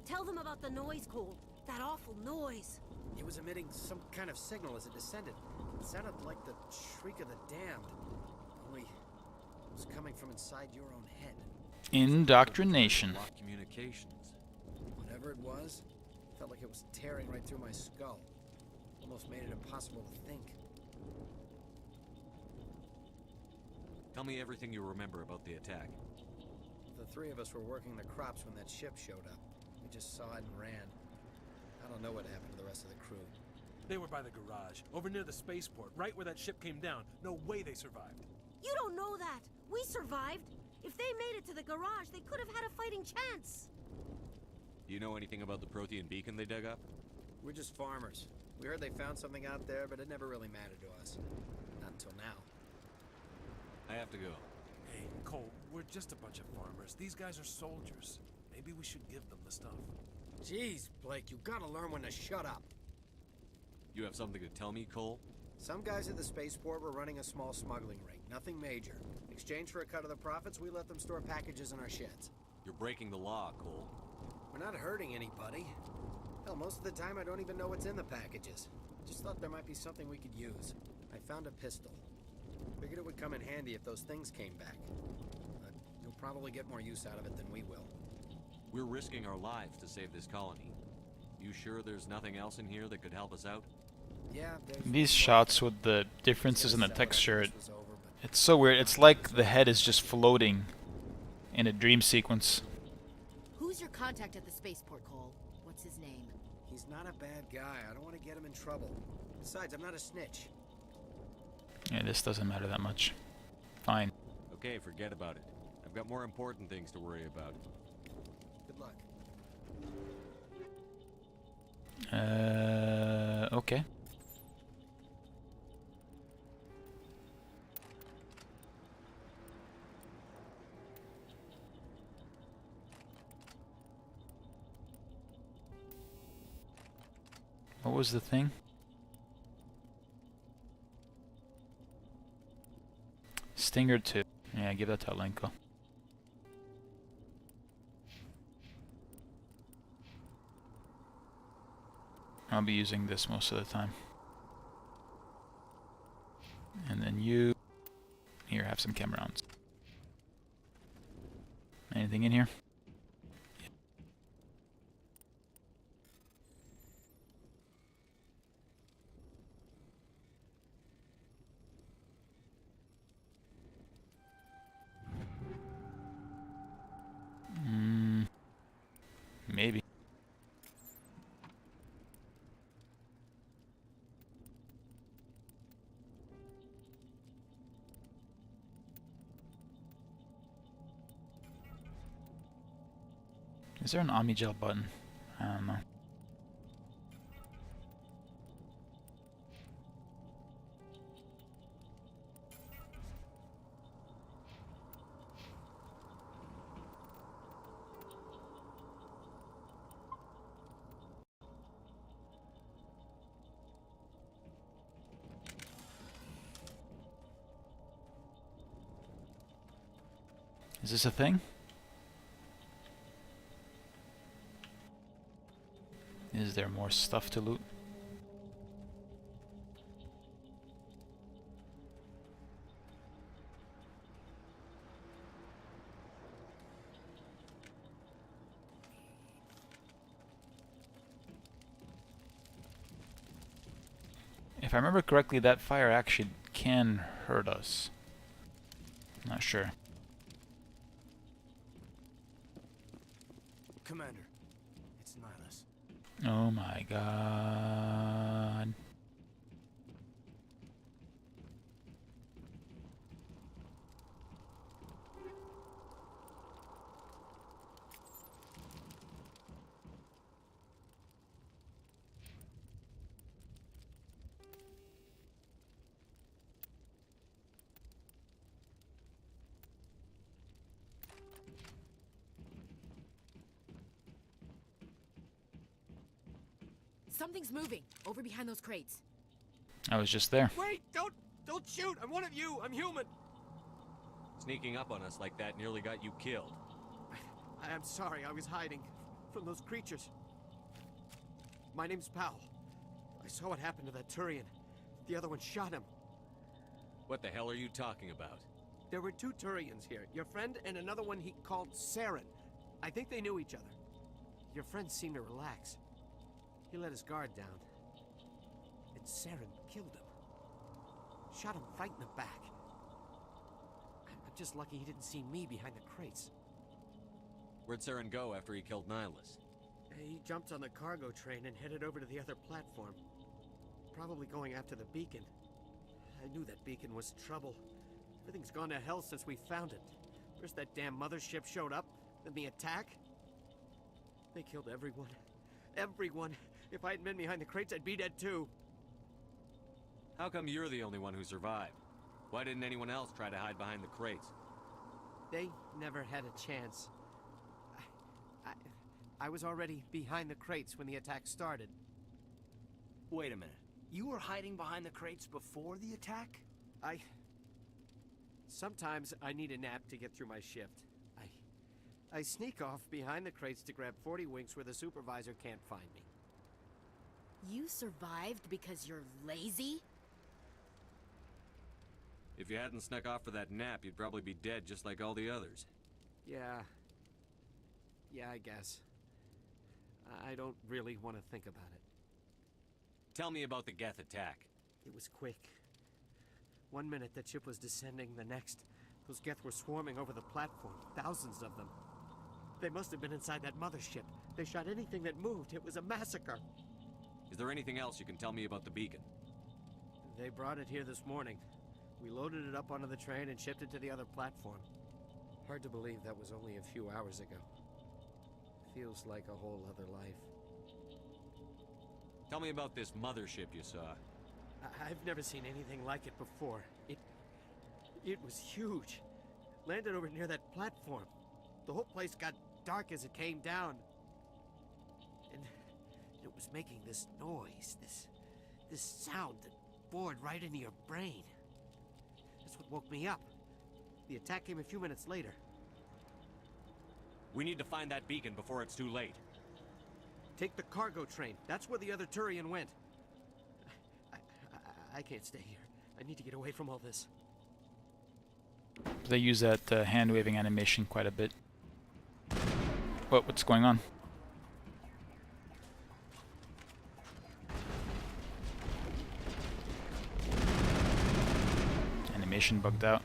Tell them about the noise, Cole. That awful noise. It was emitting some kind of signal as it descended. It sounded like the shriek of the damned. Only it was coming from inside your own head. Indoctrination. Communications. Whatever it was, felt like it was tearing right through my skull. Almost made it impossible to think. Tell me everything you remember about the attack. The three of us were working the crops when that ship showed up. We just saw it and ran. I don't know what happened to the rest of the crew. They were by the garage, over near the spaceport, right where that ship came down. No way they survived. You don't know that. We survived. If they made it to the garage, they could have had a fighting chance. Do you know anything about the Prothean beacon they dug up? We're just farmers. We heard they found something out there, but it never really mattered to us. Not until now. I have to go. Hey, Cole, we're just a bunch of farmers. These guys are soldiers. Maybe we should give them the stuff. Jeez, Blake, you gotta learn when to shut up. You have something to tell me, Cole? Some guys at the spaceport were running a small smuggling ring. Nothing major. In exchange for a cut of the profits, we let them store packages in our sheds. You're breaking the law, Cole. We're not hurting anybody. Hell, most of the time I don't even know what's in the packages. Just thought there might be something we could use. I found a pistol. Figured it would come in handy if those things came back. But you'll probably get more use out of it than we will. We're risking our lives to save this colony. You sure there's nothing else in here that could help us out? Yeah, These shots with the differences in the texture, it's so weird. It's like the head is just floating in a dream sequence. Who's your contact at the spaceport, Cole? What's his name? He's not a bad guy. I don't want to get him in trouble. Besides, I'm not a snitch. Yeah, this doesn't matter that much. Fine. Okay, forget about it. I've got more important things to worry about. Good luck. Okay. What was the thing? Stinger 2. Yeah, give that to Alenko. I'll be using this most of the time. And then you... Here, have some chem rounds. Anything in here? Maybe. Is there an Omnigel button? I don't know. Is this a thing? Is there more stuff to loot? If I remember correctly, that fire actually can hurt us. Not sure. Commander, it's Nihilus. Oh my god. Something's moving over behind those crates. I was just there. Wait! Don't shoot! I'm one of you! I'm human! Sneaking up on us like that nearly got you killed. I'm sorry, I was hiding from those creatures. My name's Powell. I saw what happened to that Turian. The other one shot him. What the hell are you talking about? There were 2 Turians here. Your friend and another one he called Saren. I think they knew each other. Your friend seemed to relax. He let his guard down. And Saren killed him. Shot him right in the back. I'm just lucky he didn't see me behind the crates. Where'd Saren go after he killed Nihilus? He jumped on the cargo train and headed over to the other platform. Probably going after the beacon. I knew that beacon was trouble. Everything's gone to hell since we found it. First that damn mothership showed up, then the attack. They killed everyone. Everyone. If I hadn't been behind the crates, I'd be dead too. How come you're the only one who survived? Why didn't anyone else try to hide behind the crates? They never had a chance. I was already behind the crates when the attack started. Wait a minute. You were hiding behind the crates before the attack? Sometimes I need a nap to get through my shift. I sneak off behind the crates to grab 40 winks where the supervisor can't find me. You survived because you're lazy? If you hadn't snuck off for that nap, you'd probably be dead just like all the others. Yeah, I guess. I don't really want to think about it. Tell me about the Geth attack. It was quick. 1 minute the ship was descending, the next, those Geth were swarming over the platform, thousands of them. They must have been inside that mothership. They shot anything that moved. It was a massacre. Is there anything else you can tell me about the beacon? They brought it here this morning. We loaded it up onto the train and shipped it to the other platform. Hard to believe that was only a few hours ago. Feels like a whole other life. Tell me about this mothership you saw. I've never seen anything like it before. It was huge. Landed over near that platform. The whole place got dark as it came down. And it was making this noise, this sound that bored right into your brain. That's what woke me up. The attack came a few minutes later. We need to find that beacon before it's too late. Take the cargo train. That's where the other Turian went. I can't stay here. I need to get away from all this. They use that hand-waving animation quite a bit. What's going on? Animation bugged out.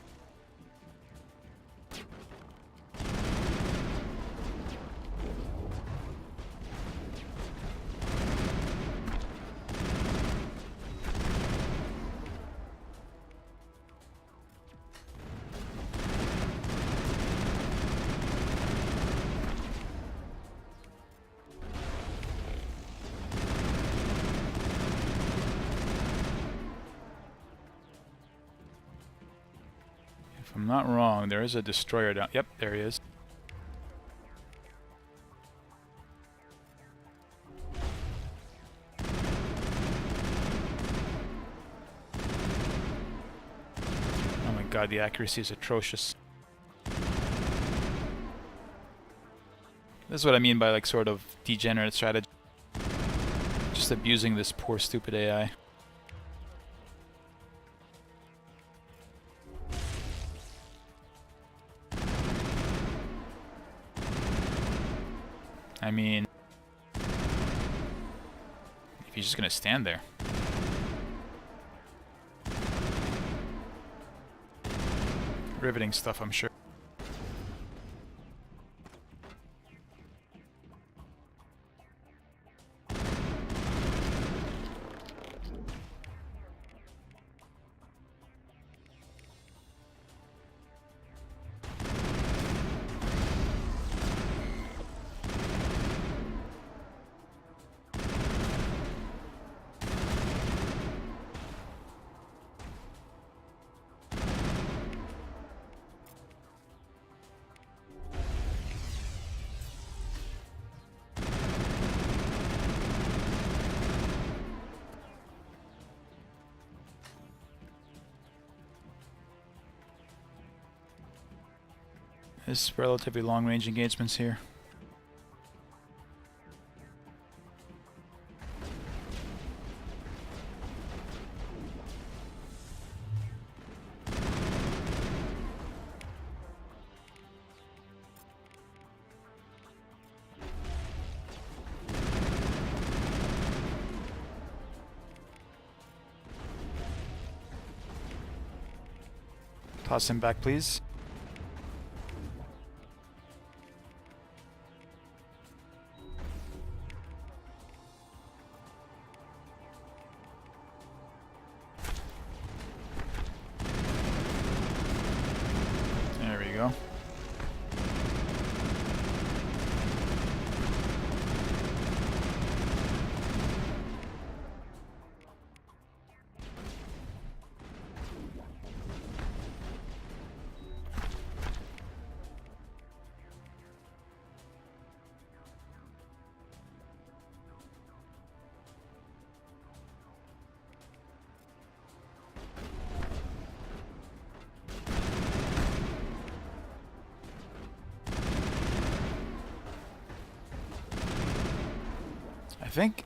If I'm not wrong, there is a destroyer down. Yep, there he is. Oh my god, the accuracy is atrocious. This is what I mean by like sort of degenerate strategy. Just abusing this poor stupid AI. I mean, if he's just gonna stand there. Riveting stuff, I'm sure. This relatively long-range engagements here. Toss him back, please. There we go. I think...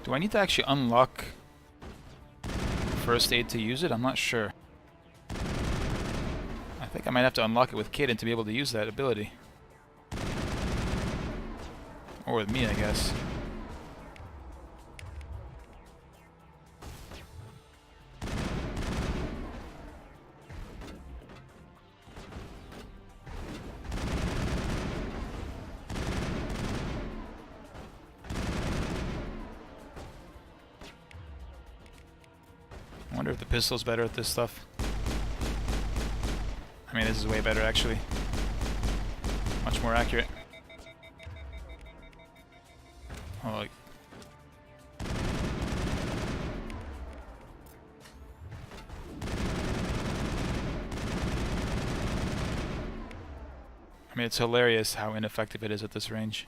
Do I need to actually unlock first aid to use it? I'm not sure. I think I might have to unlock it with Kaidan to be able to use that ability. Or with me, I guess. I wonder if the pistol's better at this stuff. I mean, this is way better, actually. Much more accurate. Oh, like... I mean, it's hilarious how ineffective it is at this range.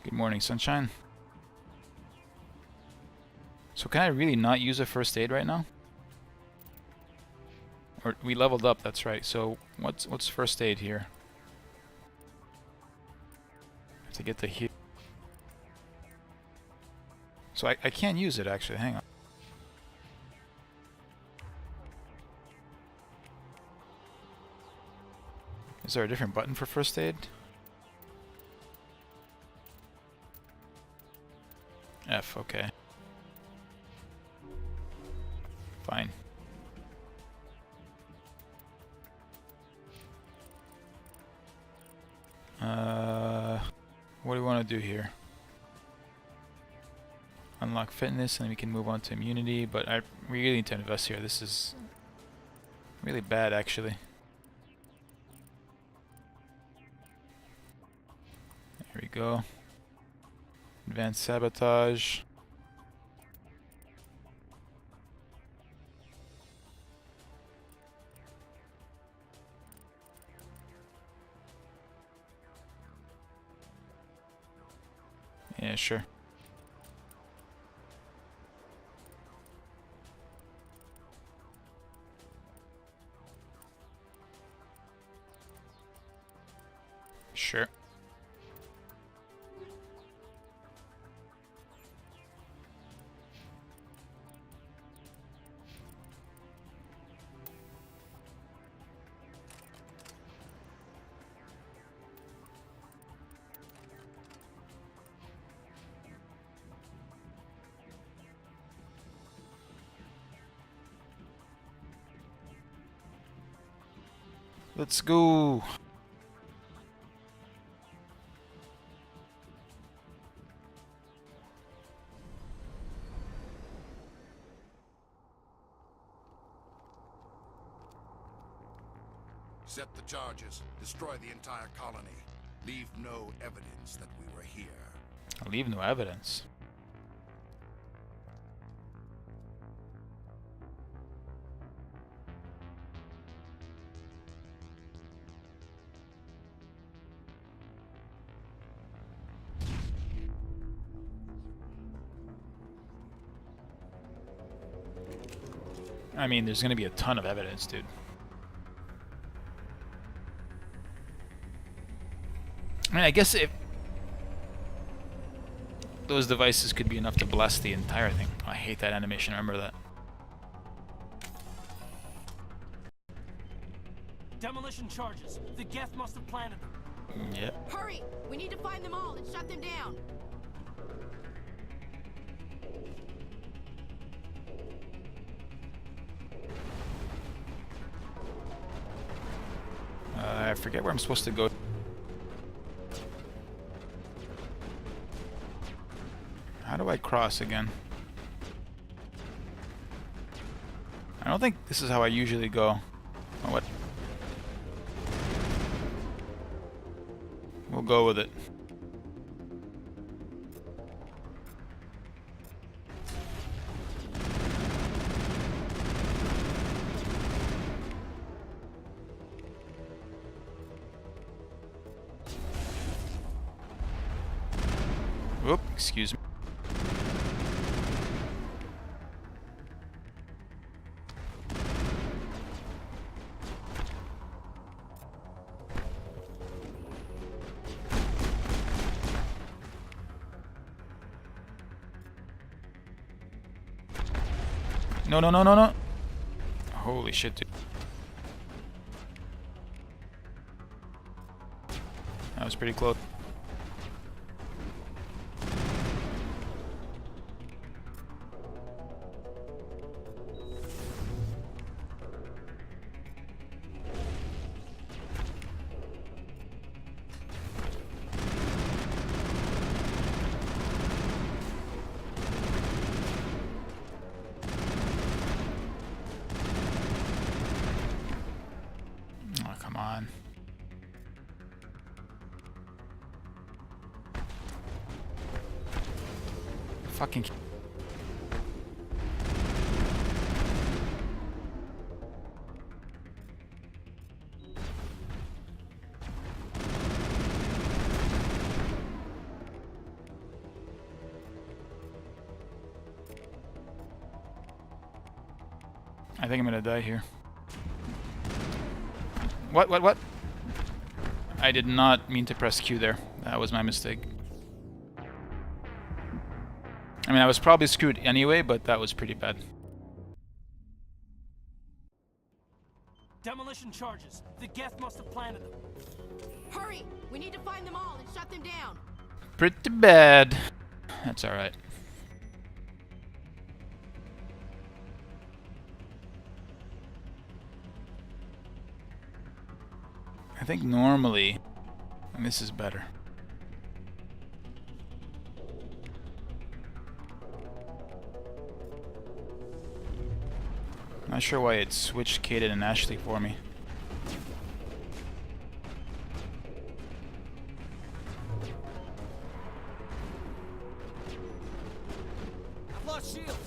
Good morning, sunshine. So can I really not use a first aid right now? Or we leveled up, that's right. So what's first aid here? I have to get the heal. So I can't use it actually, hang on. Is there a different button for first aid? F, okay. Fine. What do we want to do here? Unlock fitness and then we can move on to immunity, but we really need to invest here. This is really bad actually. There we go. Advanced sabotage. Yeah, sure. Sure. Let's go. Set the charges. Destroy the entire colony. Leave no evidence that we were here. I'll leave no evidence. I mean, there's gonna be a ton of evidence, dude. I mean, I guess if those devices could be enough to blast the entire thing. Oh, I hate that animation, remember that. Demolition charges. The Geth must have planted them. Yep. Hurry! We need to find them all and shut them down. I forget where I'm supposed to go. How do I cross again? I don't think this is how I usually go. Oh, what? We'll go with it. Whoop, excuse me. No, no, no, no, no. Holy shit, dude. That was pretty close. Fucking. I think I'm gonna die here. What? I did not mean to press Q there. That was my mistake. I mean, I was probably screwed anyway, but that was pretty bad. Demolition charges. The Geth must have planted them. Hurry! We need to find them all and shut them down. Pretty bad. That's alright. I think normally this is better. Not sure why it switched Kaden and Ashley for me. I've lost shields.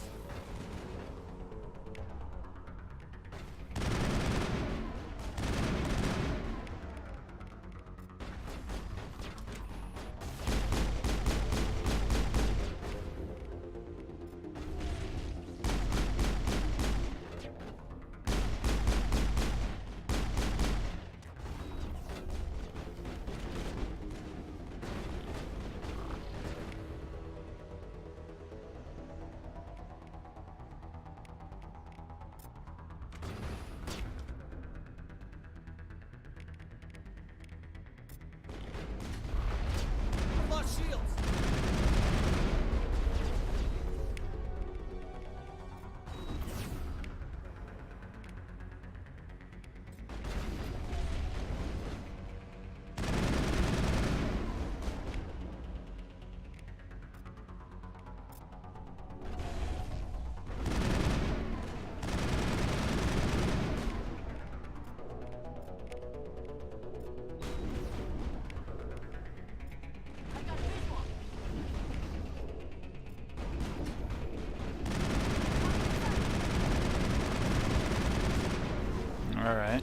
Alright.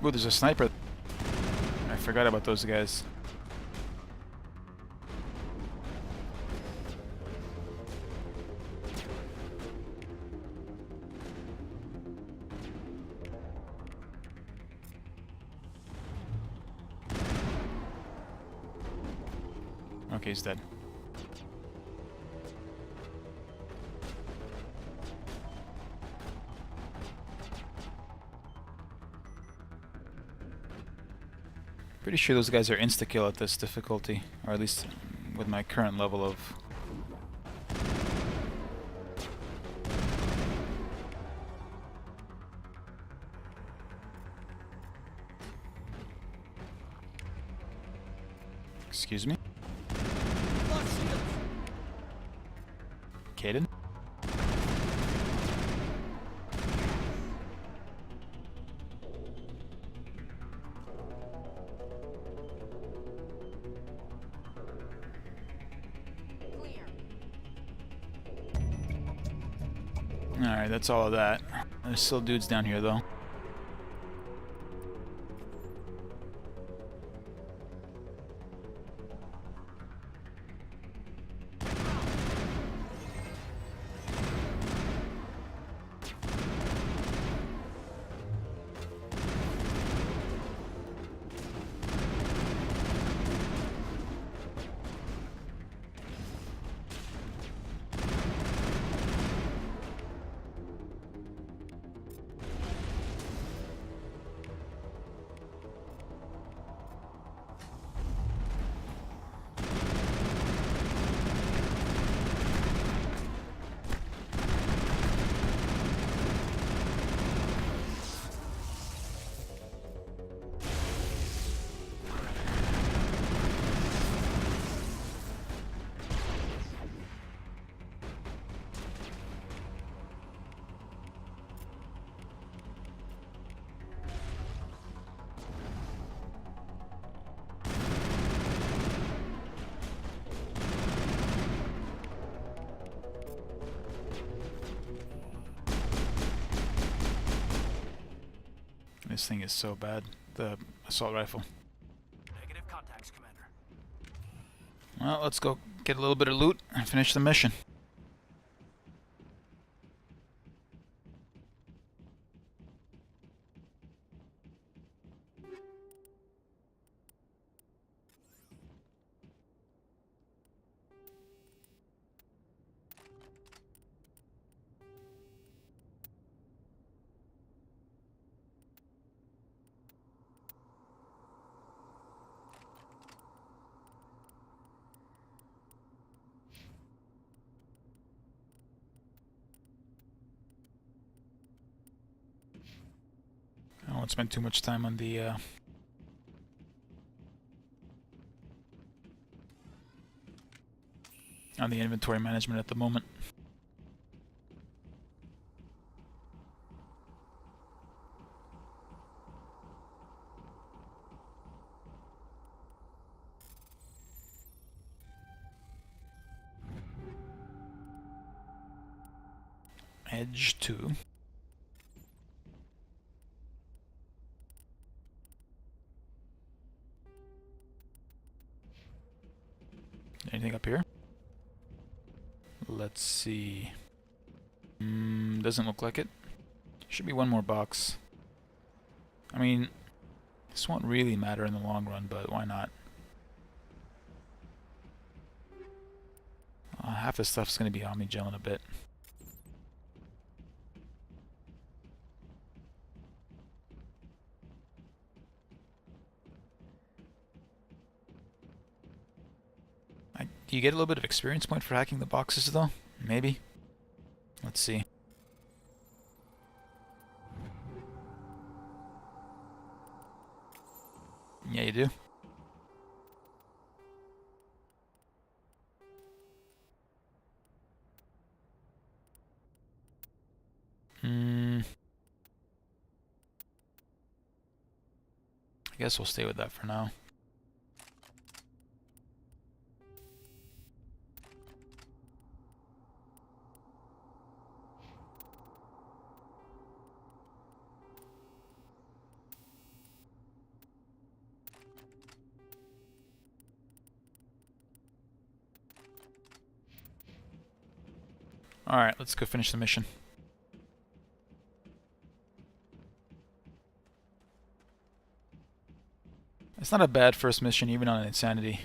Ooh, there's a sniper. I forgot about those guys. Okay, he's dead. Pretty sure those guys are insta-kill at this difficulty, or at least with my current level of... Excuse me? Caden? Alright, that's all of that. There's still dudes down here though. This thing is so bad, the assault rifle. Negative contacts, Commander. Well, let's go get a little bit of loot and finish the mission. I won't spend too much time on the inventory management at the moment. Edge 2. Anything up here? Let's see. Doesn't look like it. Should be one more box. I mean, this won't really matter in the long run, but why not? Half this stuff's going to be Omnigel in a bit. Do you get a little bit of experience point for hacking the boxes though? Maybe? Let's see. Yeah, you do. I guess we'll stay with that for now. Alright, let's go finish the mission. It's not a bad first mission, even on Insanity.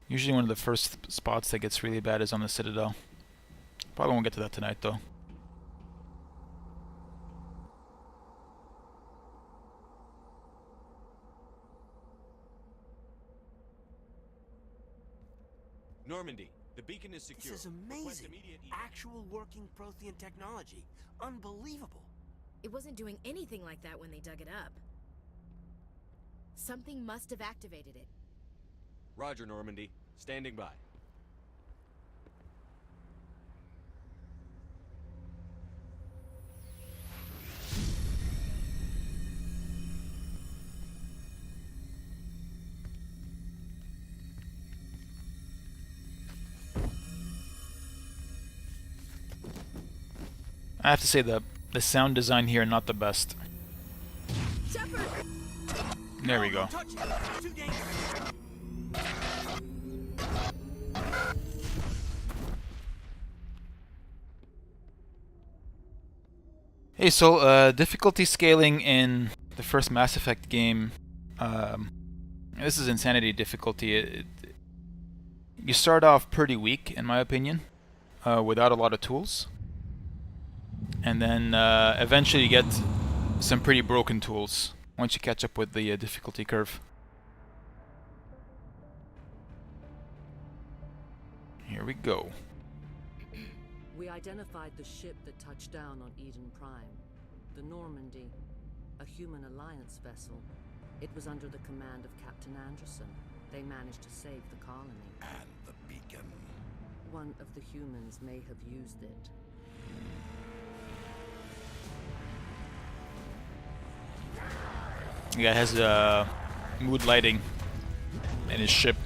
Usually one of the first spots that gets really bad is on the Citadel. Probably won't get to that tonight, though. Normandy, the beacon is secure. This is amazing. Actual working Prothean technology. Unbelievable. It wasn't doing anything like that when they dug it up. Something must have activated it. Roger, Normandy. Standing by. I have to say the sound design here not the best. Shepard! There we go. Hey, so difficulty scaling in the first Mass Effect game. This is Insanity difficulty. You start off pretty weak, in my opinion, without a lot of tools. And then eventually you get some pretty broken tools once you catch up with the difficulty curve. Here we go. We identified the ship that touched down on Eden Prime, the Normandy, a human alliance vessel. It was under the command of Captain Anderson. They managed to save the colony. And the beacon. One of the humans may have used it. The guy has mood lighting in his ship.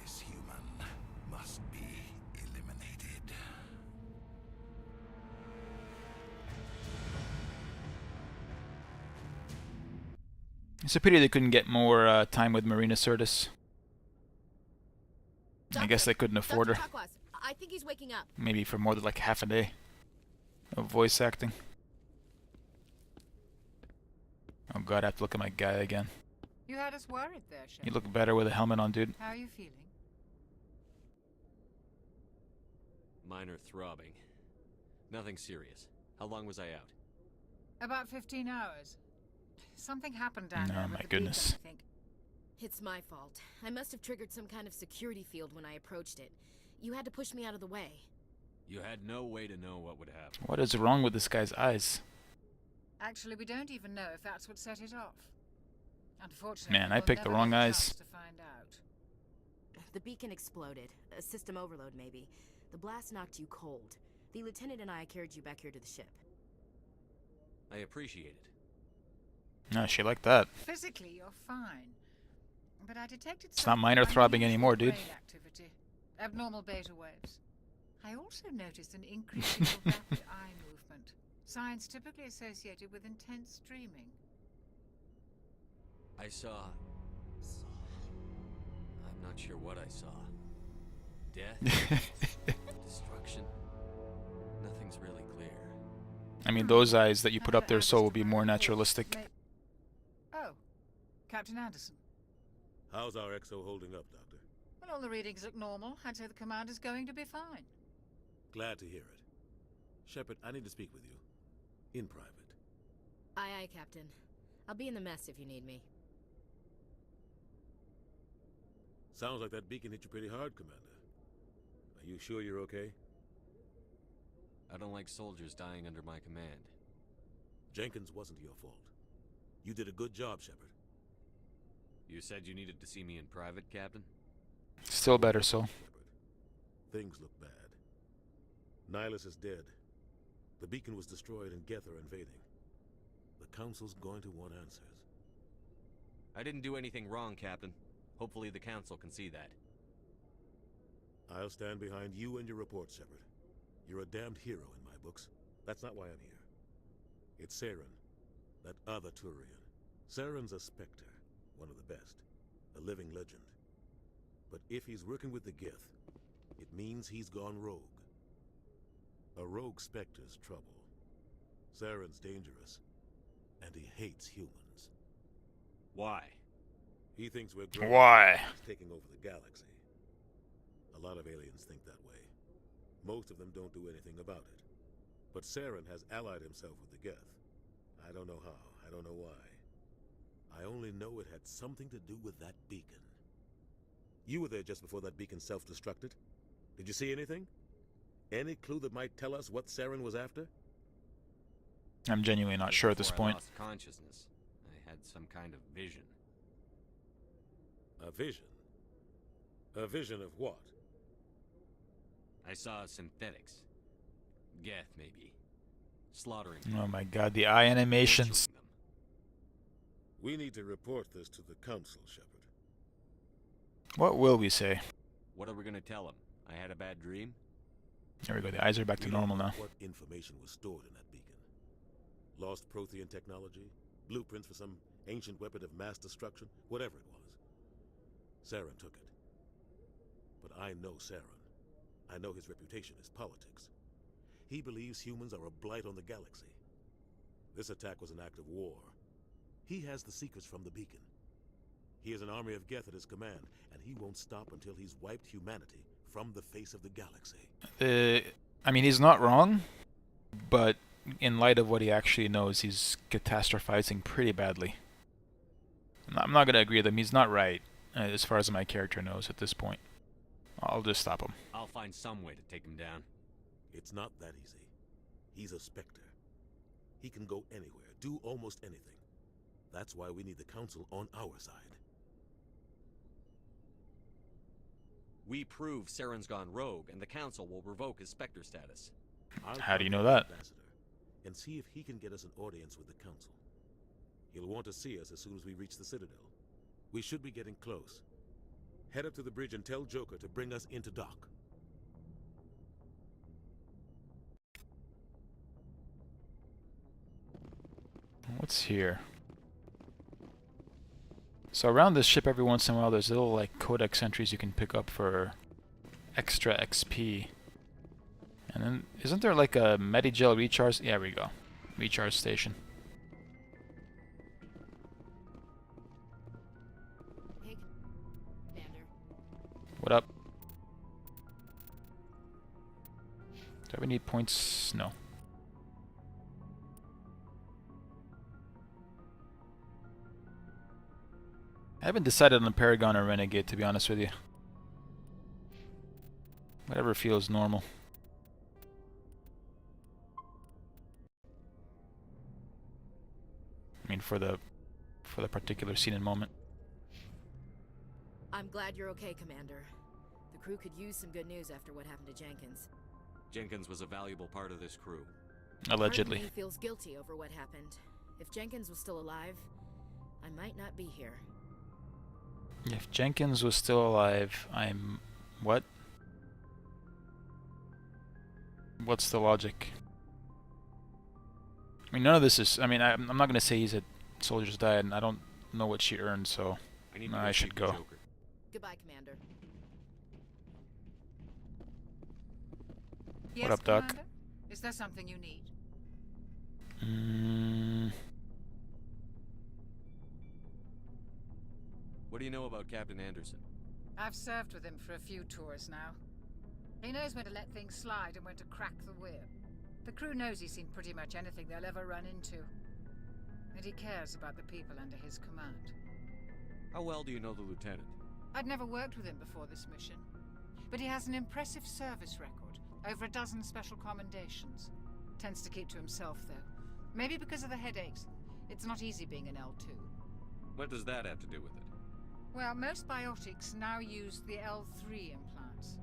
This human must be eliminated. It's a pity they couldn't get more time with Marina Sirtis. I guess they couldn't afford her. I think he's waking up. Maybe for more than like half a day of voice acting. Oh god, I have to look at my guy again. You had us worried there, Shepard. You look better with a helmet on, dude. How are you feeling? Minor throbbing. Nothing serious. How long was I out? About 15 hours. Something happened down there Oh with my the goodness. beacon, I think. It's my fault. I must have triggered some kind of security field when I approached it. You had to push me out of the way. You had no way to know what would happen. What is wrong with this guy's eyes? Actually, we don't even know if that's what set it off. Unfortunately, Man, I we'll picked the never wrong have a eyes. chance to find out. The beacon exploded. A system overload, maybe. The blast knocked you cold. The lieutenant and I carried you back here to the ship. I appreciate it. No, she liked that. Physically, you're fine. But I detected It's not minor throbbing anymore, dude. brain activity. Abnormal beta waves. I also noticed an increase in your rapid eye movement. Signs typically associated with intense dreaming. I saw... I'm not sure what I saw. Death? Destruction? Nothing's really clear. I mean, those eyes that you put up there so will be more naturalistic. Oh, Captain Anderson. How's our XO holding up, Doctor? Well, all the readings look normal. I'd say the commander's going to be fine. Glad to hear it. Shepard, I need to speak with you. In private. Aye, aye, Captain. I'll be in the mess if you need me. Sounds like that beacon hit you pretty hard, Commander. Are you sure you're okay? I don't like soldiers dying under my command. Jenkins wasn't your fault. You did a good job, Shepard. You said you needed to see me in private, Captain? Still better, so. Things look bad. Nihilus is dead. The beacon was destroyed and Geth are invading. The Council's going to want answers. I didn't do anything wrong, Captain. Hopefully the Council can see that. I'll stand behind you and your report, Shepard. You're a damned hero in my books. That's not why I'm here. It's Saren, that other Turian. Saren's a Spectre, one of the best. a living legend. But if he's working with the Geth, it means he's gone rogue. A rogue Spectre's trouble. Saren's dangerous, and he hates humans. Why? He thinks we're growing. Why? He's taking over the galaxy. A lot of aliens think that way. Most of them don't do anything about it. But Saren has allied himself with the Geth. I don't know how, I don't know why. I only know it had something to do with that beacon. You were there just before that beacon self-destructed. Did you see anything? Any clue that might tell us what Saren was after? I'm genuinely not sure at this Before I point. lost consciousness, I had some kind of vision. A vision? A vision of what? I saw synthetics. Geth, maybe. Slaughtering. Oh my god, the eye animations. We need to report this to the Council, Shepard. What will we say? What are we gonna tell him? I had a bad dream? There we go, the eyes are back to normal now. What information was stored in that beacon? Lost Prothean technology? Blueprints for some ancient weapon of mass destruction? Whatever it was. Saren took it. But I know Saren. I know his reputation is politics. He believes humans are a blight on the galaxy. This attack was an act of war. He has the secrets from the beacon. He has an army of Geth at his command, and he won't stop until he's wiped humanity from the face of the galaxy. I mean, he's not wrong, but in light of what he actually knows, he's catastrophizing pretty badly. I'm not going to agree with him. He's not right, as far as my character knows at this point. I'll just stop him. I'll find some way to take him down. It's not that easy. He's a Spectre. He can go anywhere, do almost anything. That's why we need the Council on our side. We prove Saren's gone rogue, and the Council will revoke his Spectre status. How do you know that? And see if he can get us an audience with the Council. He'll want to see us as soon as we reach the Citadel. We should be getting close. Head up to the bridge and tell Joker to bring us into dock. What's here? So around this ship every once in a while there's little like codex entries you can pick up for extra XP. And then isn't there like a Medigel recharge? Yeah, there we go. Recharge station. Hey, Commander. What up? Do we need points? No. I haven't decided on Paragon or Renegade, to be honest with you. Whatever feels normal. I mean, for the particular scene and moment. I'm glad you're okay, Commander. The crew could use some good news after what happened to Jenkins. Jenkins was a valuable part of this crew. Allegedly. Part of me feels guilty over what happened. If Jenkins was still alive, I might not be here. If Jenkins was still alive, I'm... what? What's the logic? I mean, none of this is... I mean, I'm not going to say he's a soldier's died, and I don't know what she earned, so I should go. Goodbye, Commander. Yes, What up, Doc? Commander? Is there something you need? What do you know about Captain Anderson? I've served with him for a few tours now. He knows when to let things slide and when to crack the whip. The crew knows he's seen pretty much anything they'll ever run into. And he cares about the people under his command. How well do you know the Lieutenant? I'd never worked with him before this mission. But he has an impressive service record. Over a dozen special commendations. Tends to keep to himself, though. Maybe because of the headaches. It's not easy being an L2. What does that have to do with it? Well, most biotics now use the L3 implants.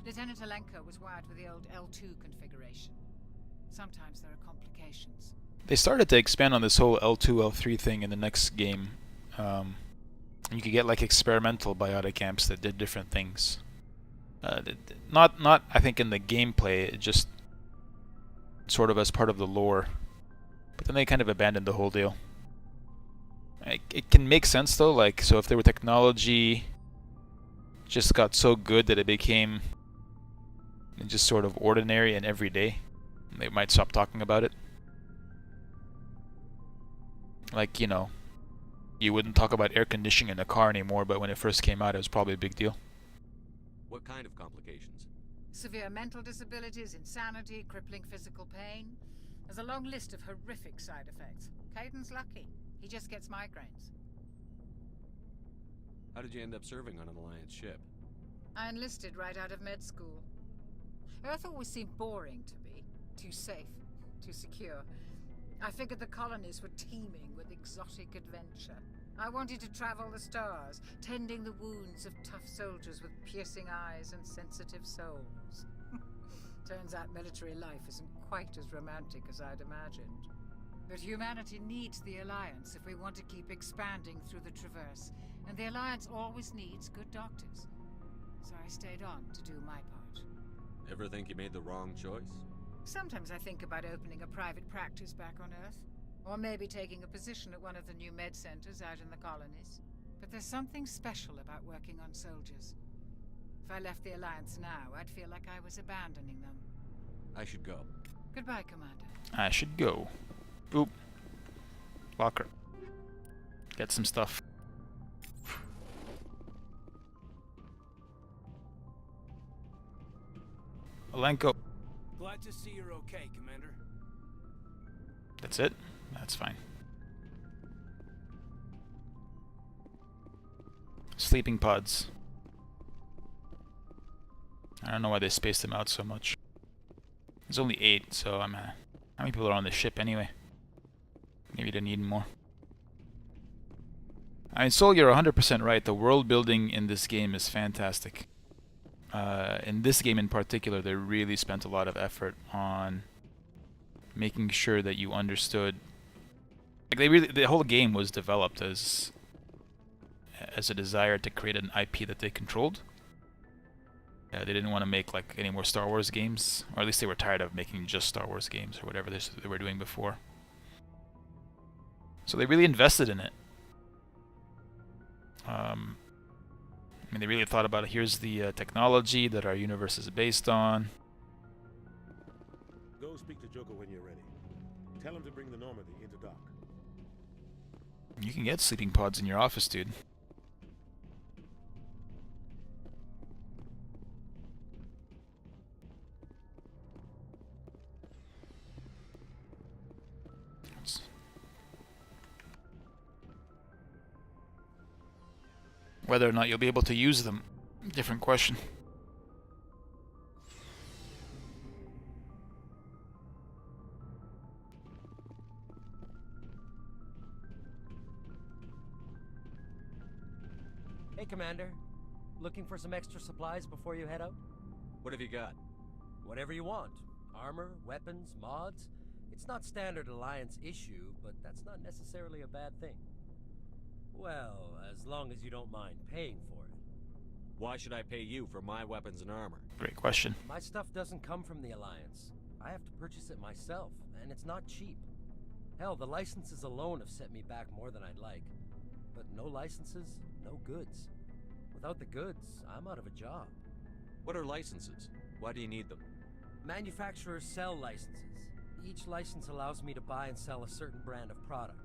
Lieutenant Alenko was wired with the old L2 configuration. Sometimes there are complications. They started to expand on this whole L2, L3 thing in the next game. You could get like experimental biotic amps that did different things. Not I think in the gameplay, just sort of as part of the lore. But then they kind of abandoned the whole deal. It can make sense though, like, so if there were technology just got so good that it became just sort of ordinary and everyday, they might stop talking about it. Like, you know, you wouldn't talk about air conditioning in a car anymore, but when it first came out, it was probably a big deal. What kind of complications? Severe mental disabilities, insanity, crippling physical pain. There's a long list of horrific side effects. Caden's lucky. He just gets migraines. How did you end up serving on an Alliance ship? I enlisted right out of med school. Earth always seemed boring to me. Too safe, too secure. I figured the colonies were teeming with exotic adventure. I wanted to travel the stars, tending the wounds of tough soldiers with piercing eyes and sensitive souls. Turns out military life isn't quite as romantic as I'd imagined. But humanity needs the Alliance if we want to keep expanding through the Traverse, and the Alliance always needs good doctors. So I stayed on to do my part. Ever think you made the wrong choice? Sometimes I think about opening a private practice back on Earth. Or maybe taking a position at one of the new med centers out in the colonies. But there's something special about working on soldiers. If I left the Alliance now, I'd feel like I was abandoning them. I should go. Goodbye, Commander. I should go. Boop. Locker. Get some stuff. Alenko. Glad to see you're okay, Commander. That's it? That's fine. Sleeping pods. I don't know why they spaced them out so much. There's only 8, so how many people are on the ship anyway? Maybe they need more. I mean, Sol, you're 100% right. The world building in this game is fantastic. In this game in particular, they really spent a lot of effort on making sure that you understood. Like the whole game was developed as a desire to create an IP that they controlled. They didn't want to make like any more Star Wars games, or at least they were tired of making just Star Wars games or whatever they were doing before. So they really invested in it. I mean, they really thought about it. Here's the technology that our universe is based on. Go speak to Joker when you're ready. Tell him to bring the Normandy into dock. You can get sleeping pods in your office, dude. Whether or not you'll be able to use them, different question. Hey, Commander. Looking for some extra supplies before you head out? What have you got? Whatever you want. Armor, weapons, mods. It's not standard Alliance issue, but that's not necessarily a bad thing. Well, as long as you don't mind paying for it. Why should I pay you for my weapons and armor? Great question. My stuff doesn't come from the Alliance. I have to purchase it myself, and it's not cheap. Hell, the licenses alone have set me back more than I'd like. But no licenses, no goods. Without the goods, I'm out of a job. What are licenses? Why do you need them? Manufacturers sell licenses. Each license allows me to buy and sell a certain brand of products.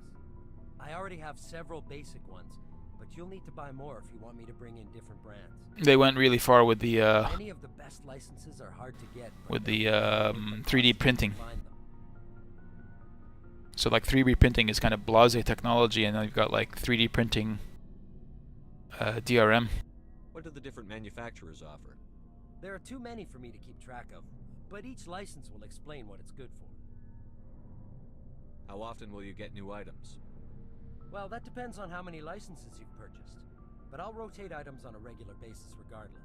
I already have several basic ones, but you'll need to buy more if you want me to bring in different brands. They went really far with the Many of the best licenses are hard to get. With the 3D printing. So like 3D printing is kind of blasé technology, and then you've got like 3D printing DRM. What do the different manufacturers offer? There are too many for me to keep track of, but each license will explain what it's good for. How often will you get new items? Well, that depends on how many licenses you've purchased. But I'll rotate items on a regular basis regardless.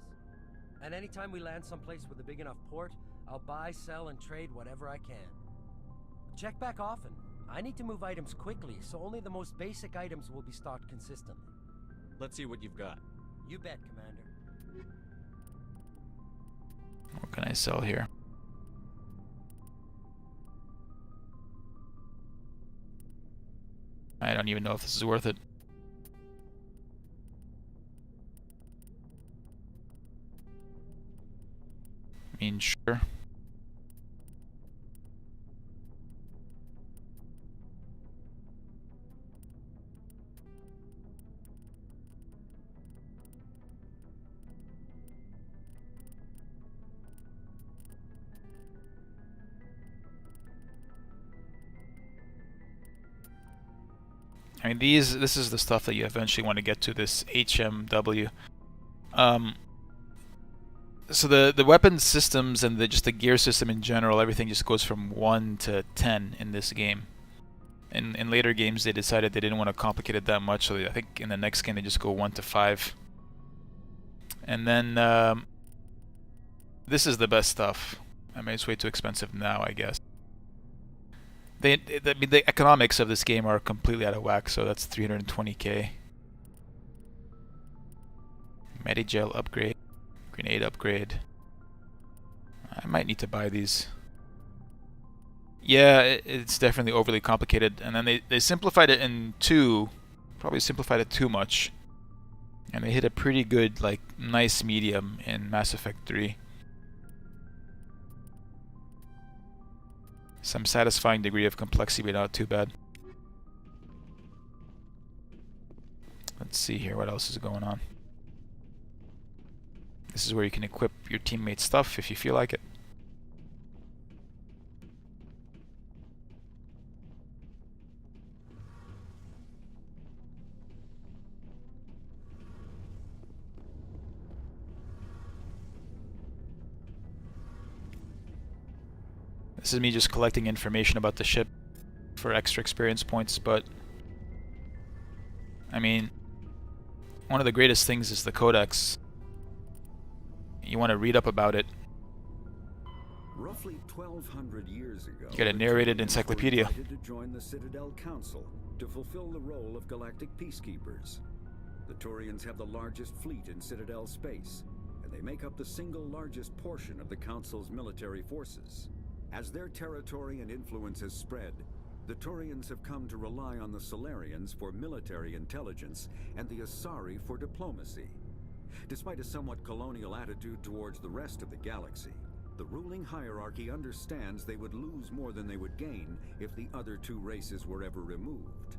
And anytime we land someplace with a big enough port, I'll buy, sell, and trade whatever I can. Check back often. I need to move items quickly, so only the most basic items will be stocked consistently. Let's see what you've got. You bet, Commander. What can I sell here? I don't even know if this is worth it. I mean, sure. I mean, this is the stuff that you eventually want to get to, this HMW. So the weapon systems and just the gear system in general, everything just goes from 1 to 10 in this game. In later games, they decided they didn't want to complicate it that much, so I think in the next game they just go 1 to 5. And then this is the best stuff. I mean, it's way too expensive now, I guess. I mean, the economics of this game are completely out of whack, so that's 320k. Medigel upgrade, grenade upgrade. I might need to buy these. Yeah, it's definitely overly complicated, and then they simplified it in 2, probably simplified it too much, and they hit a pretty good, like, nice medium in Mass Effect 3. Some satisfying degree of complexity, but not too bad. Let's see here, what else is going on. This is where you can equip your teammates' stuff if you feel like it. This is me just collecting information about the ship for extra experience points, but I mean, one of the greatest things is the Codex. You want to read up about it. Roughly 1,200 years ago, you get a narrated the Turians encyclopedia. were invited to join the Citadel Council to fulfill the role of galactic peacekeepers. The Turians have the largest fleet in Citadel space, and they make up the single largest portion of the Council's military forces. As their territory and influence has spread, the Turians have come to rely on the Solarians for military intelligence and the Asari for diplomacy. Despite a somewhat colonial attitude towards the rest of the galaxy, the ruling hierarchy understands they would lose more than they would gain if the other two races were ever removed.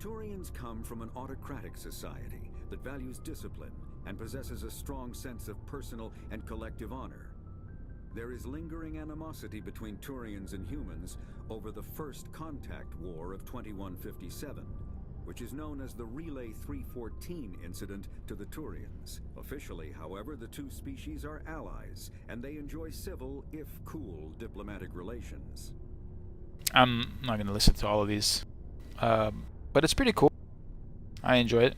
Turians come from an autocratic society that values discipline and possesses a strong sense of personal and collective honor. There is lingering animosity between Turians and humans over the First Contact War of 2157, which is known as the Relay 314 incident to the Turians. Officially, however, the two species are allies, and they enjoy civil, if cool, diplomatic relations. I'm not going to listen to all of these, but it's pretty cool. I enjoy it.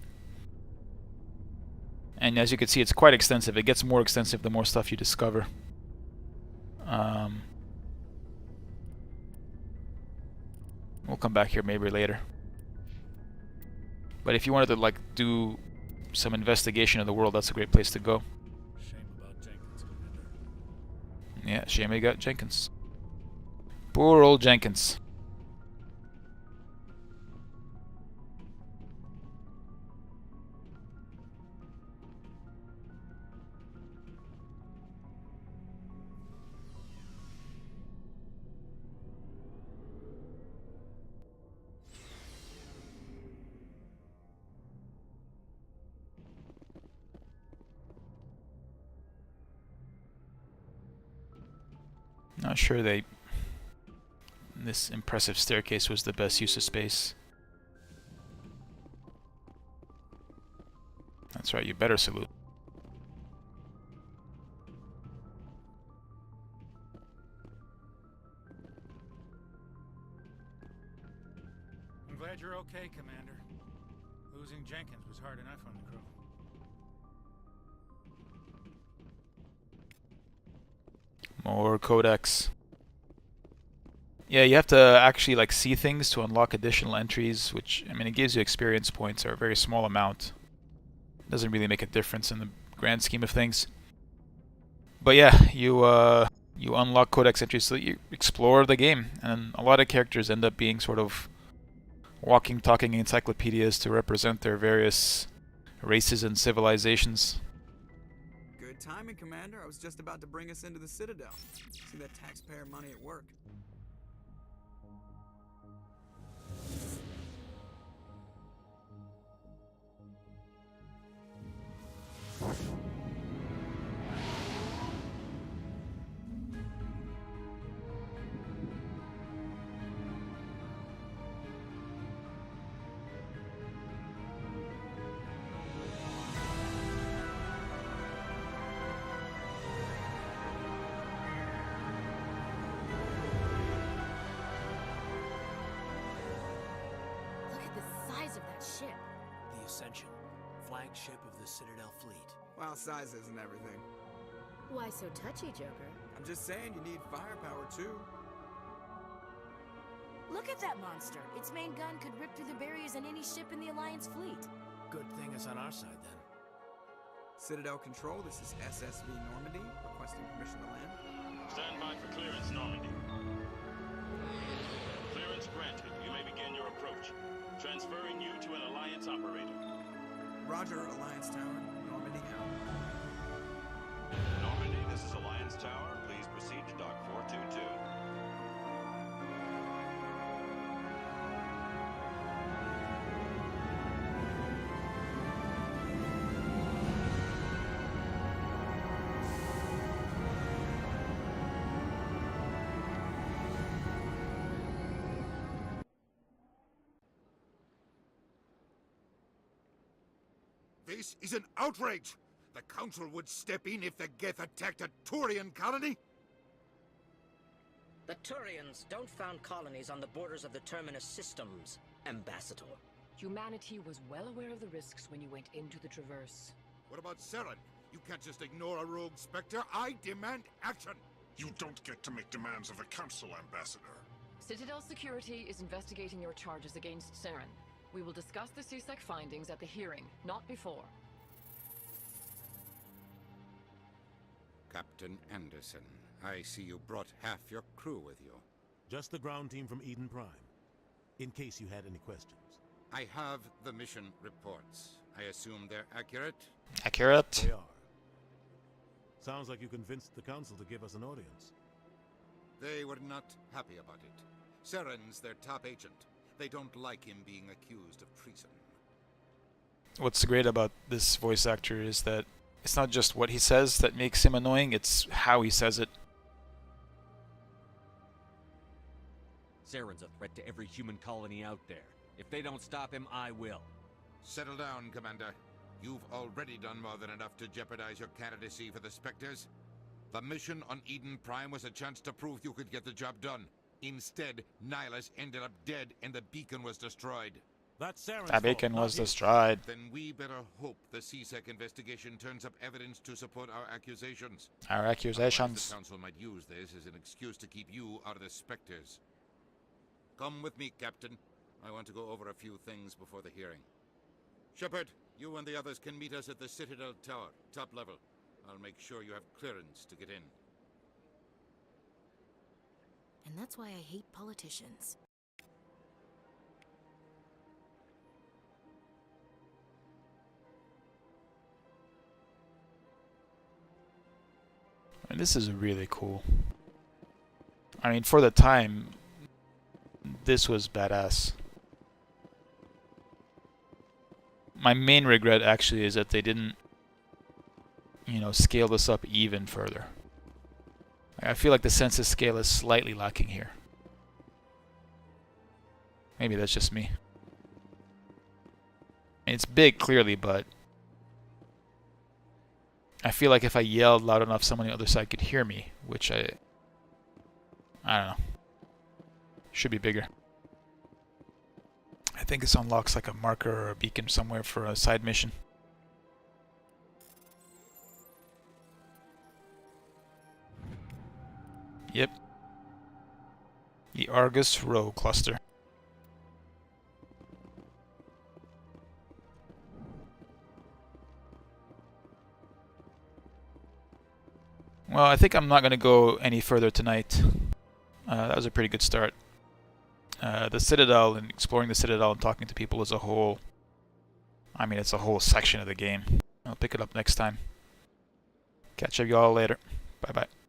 And as you can see, it's quite extensive. It gets more extensive the more stuff you discover. We'll come back here maybe later. But if you wanted to like do some investigation of the world, that's a great place to go. Shame about Jenkins, Commander. Yeah, shame we got Jenkins. Poor old Jenkins. Not sure this impressive staircase was the best use of space. That's right, you better salute. I'm glad you're okay, Commander. Losing Jenkins was hard enough on the crew. More codex. Yeah, you have to actually like see things to unlock additional entries, which, I mean, it gives you experience points, or a very small amount. Doesn't really make a difference in the grand scheme of things. But yeah, you unlock codex entries so that you explore the game, and a lot of characters end up being sort of walking, talking encyclopedias to represent their various races and civilizations. Good timing, Commander. I was just about to bring us into the Citadel. See that taxpayer money at work. Ship. The Ascension, flagship of the Citadel fleet. Well, size isn't everything. Why so touchy, Joker? I'm just saying you need firepower too. Look at that monster. Its main gun could rip through the barriers in any ship in the Alliance fleet. Good thing it's on our side then. Citadel Control, this is SSV Normandy, requesting permission to land. Stand by for clearance, Normandy. Clearance granted. You may begin your approach. Transferring you to an Alliance operator. Roger, Alliance Tower. Normandy out. Normandy, this is Alliance Tower. Please proceed to Dock 422. This is an outrage! The Council would step in if the Geth attacked a Turian colony? The Turians don't found colonies on the borders of the Terminus systems, Ambassador. Humanity was well aware of the risks when you went into the Traverse. What about Saren? You can't just ignore a rogue Spectre. I demand action! You don't get to make demands of the Council, Ambassador. Citadel Security is investigating your charges against Saren. We will discuss the CSEC findings at the hearing, not before. Captain Anderson, I see you brought half your crew with you. Just the ground team from Eden Prime, in case you had any questions. I have the mission reports. I assume they're accurate? Accurate? They are. Sounds like you convinced the Council to give us an audience. They were not happy about it. Saren's their top agent. They don't like him being accused of treason. What's great about this voice actor is that it's not just what he says that makes him annoying, it's how he says it. Saren's a threat to every human colony out there. If they don't stop him, I will. Settle down, Commander. You've already done more than enough to jeopardize your candidacy for the Spectres. The mission on Eden Prime was a chance to prove you could get the job done. Instead, Nihilus ended up dead and the beacon was destroyed. That beacon was destroyed. Then we better hope the CSEC investigation turns up evidence to support our accusations. Our accusations. Otherwise, the Council might use this as an excuse to keep you out of the Spectres. Come with me, Captain. I want to go over a few things before the hearing. Shepard, you and the others can meet us at the Citadel Tower, top level. I'll make sure you have clearance to get in. And that's why I hate politicians. And this is really cool. I mean, for the time, this was badass. My main regret actually is that they didn't, you know, scale this up even further. I feel like the sense of scale is slightly lacking here. Maybe that's just me. It's big, clearly, but I feel like if I yelled loud enough, someone on the other side could hear me, which I don't know. Should be bigger. I think this unlocks like a marker or a beacon somewhere for a side mission. Yep. The Argus Rho cluster. Well, I think I'm not going to go any further tonight. That was a pretty good start. the Citadel and exploring the Citadel and talking to people as a whole. I mean, it's a whole section of the game. I'll pick it up next time. Catch up y'all later. Bye bye.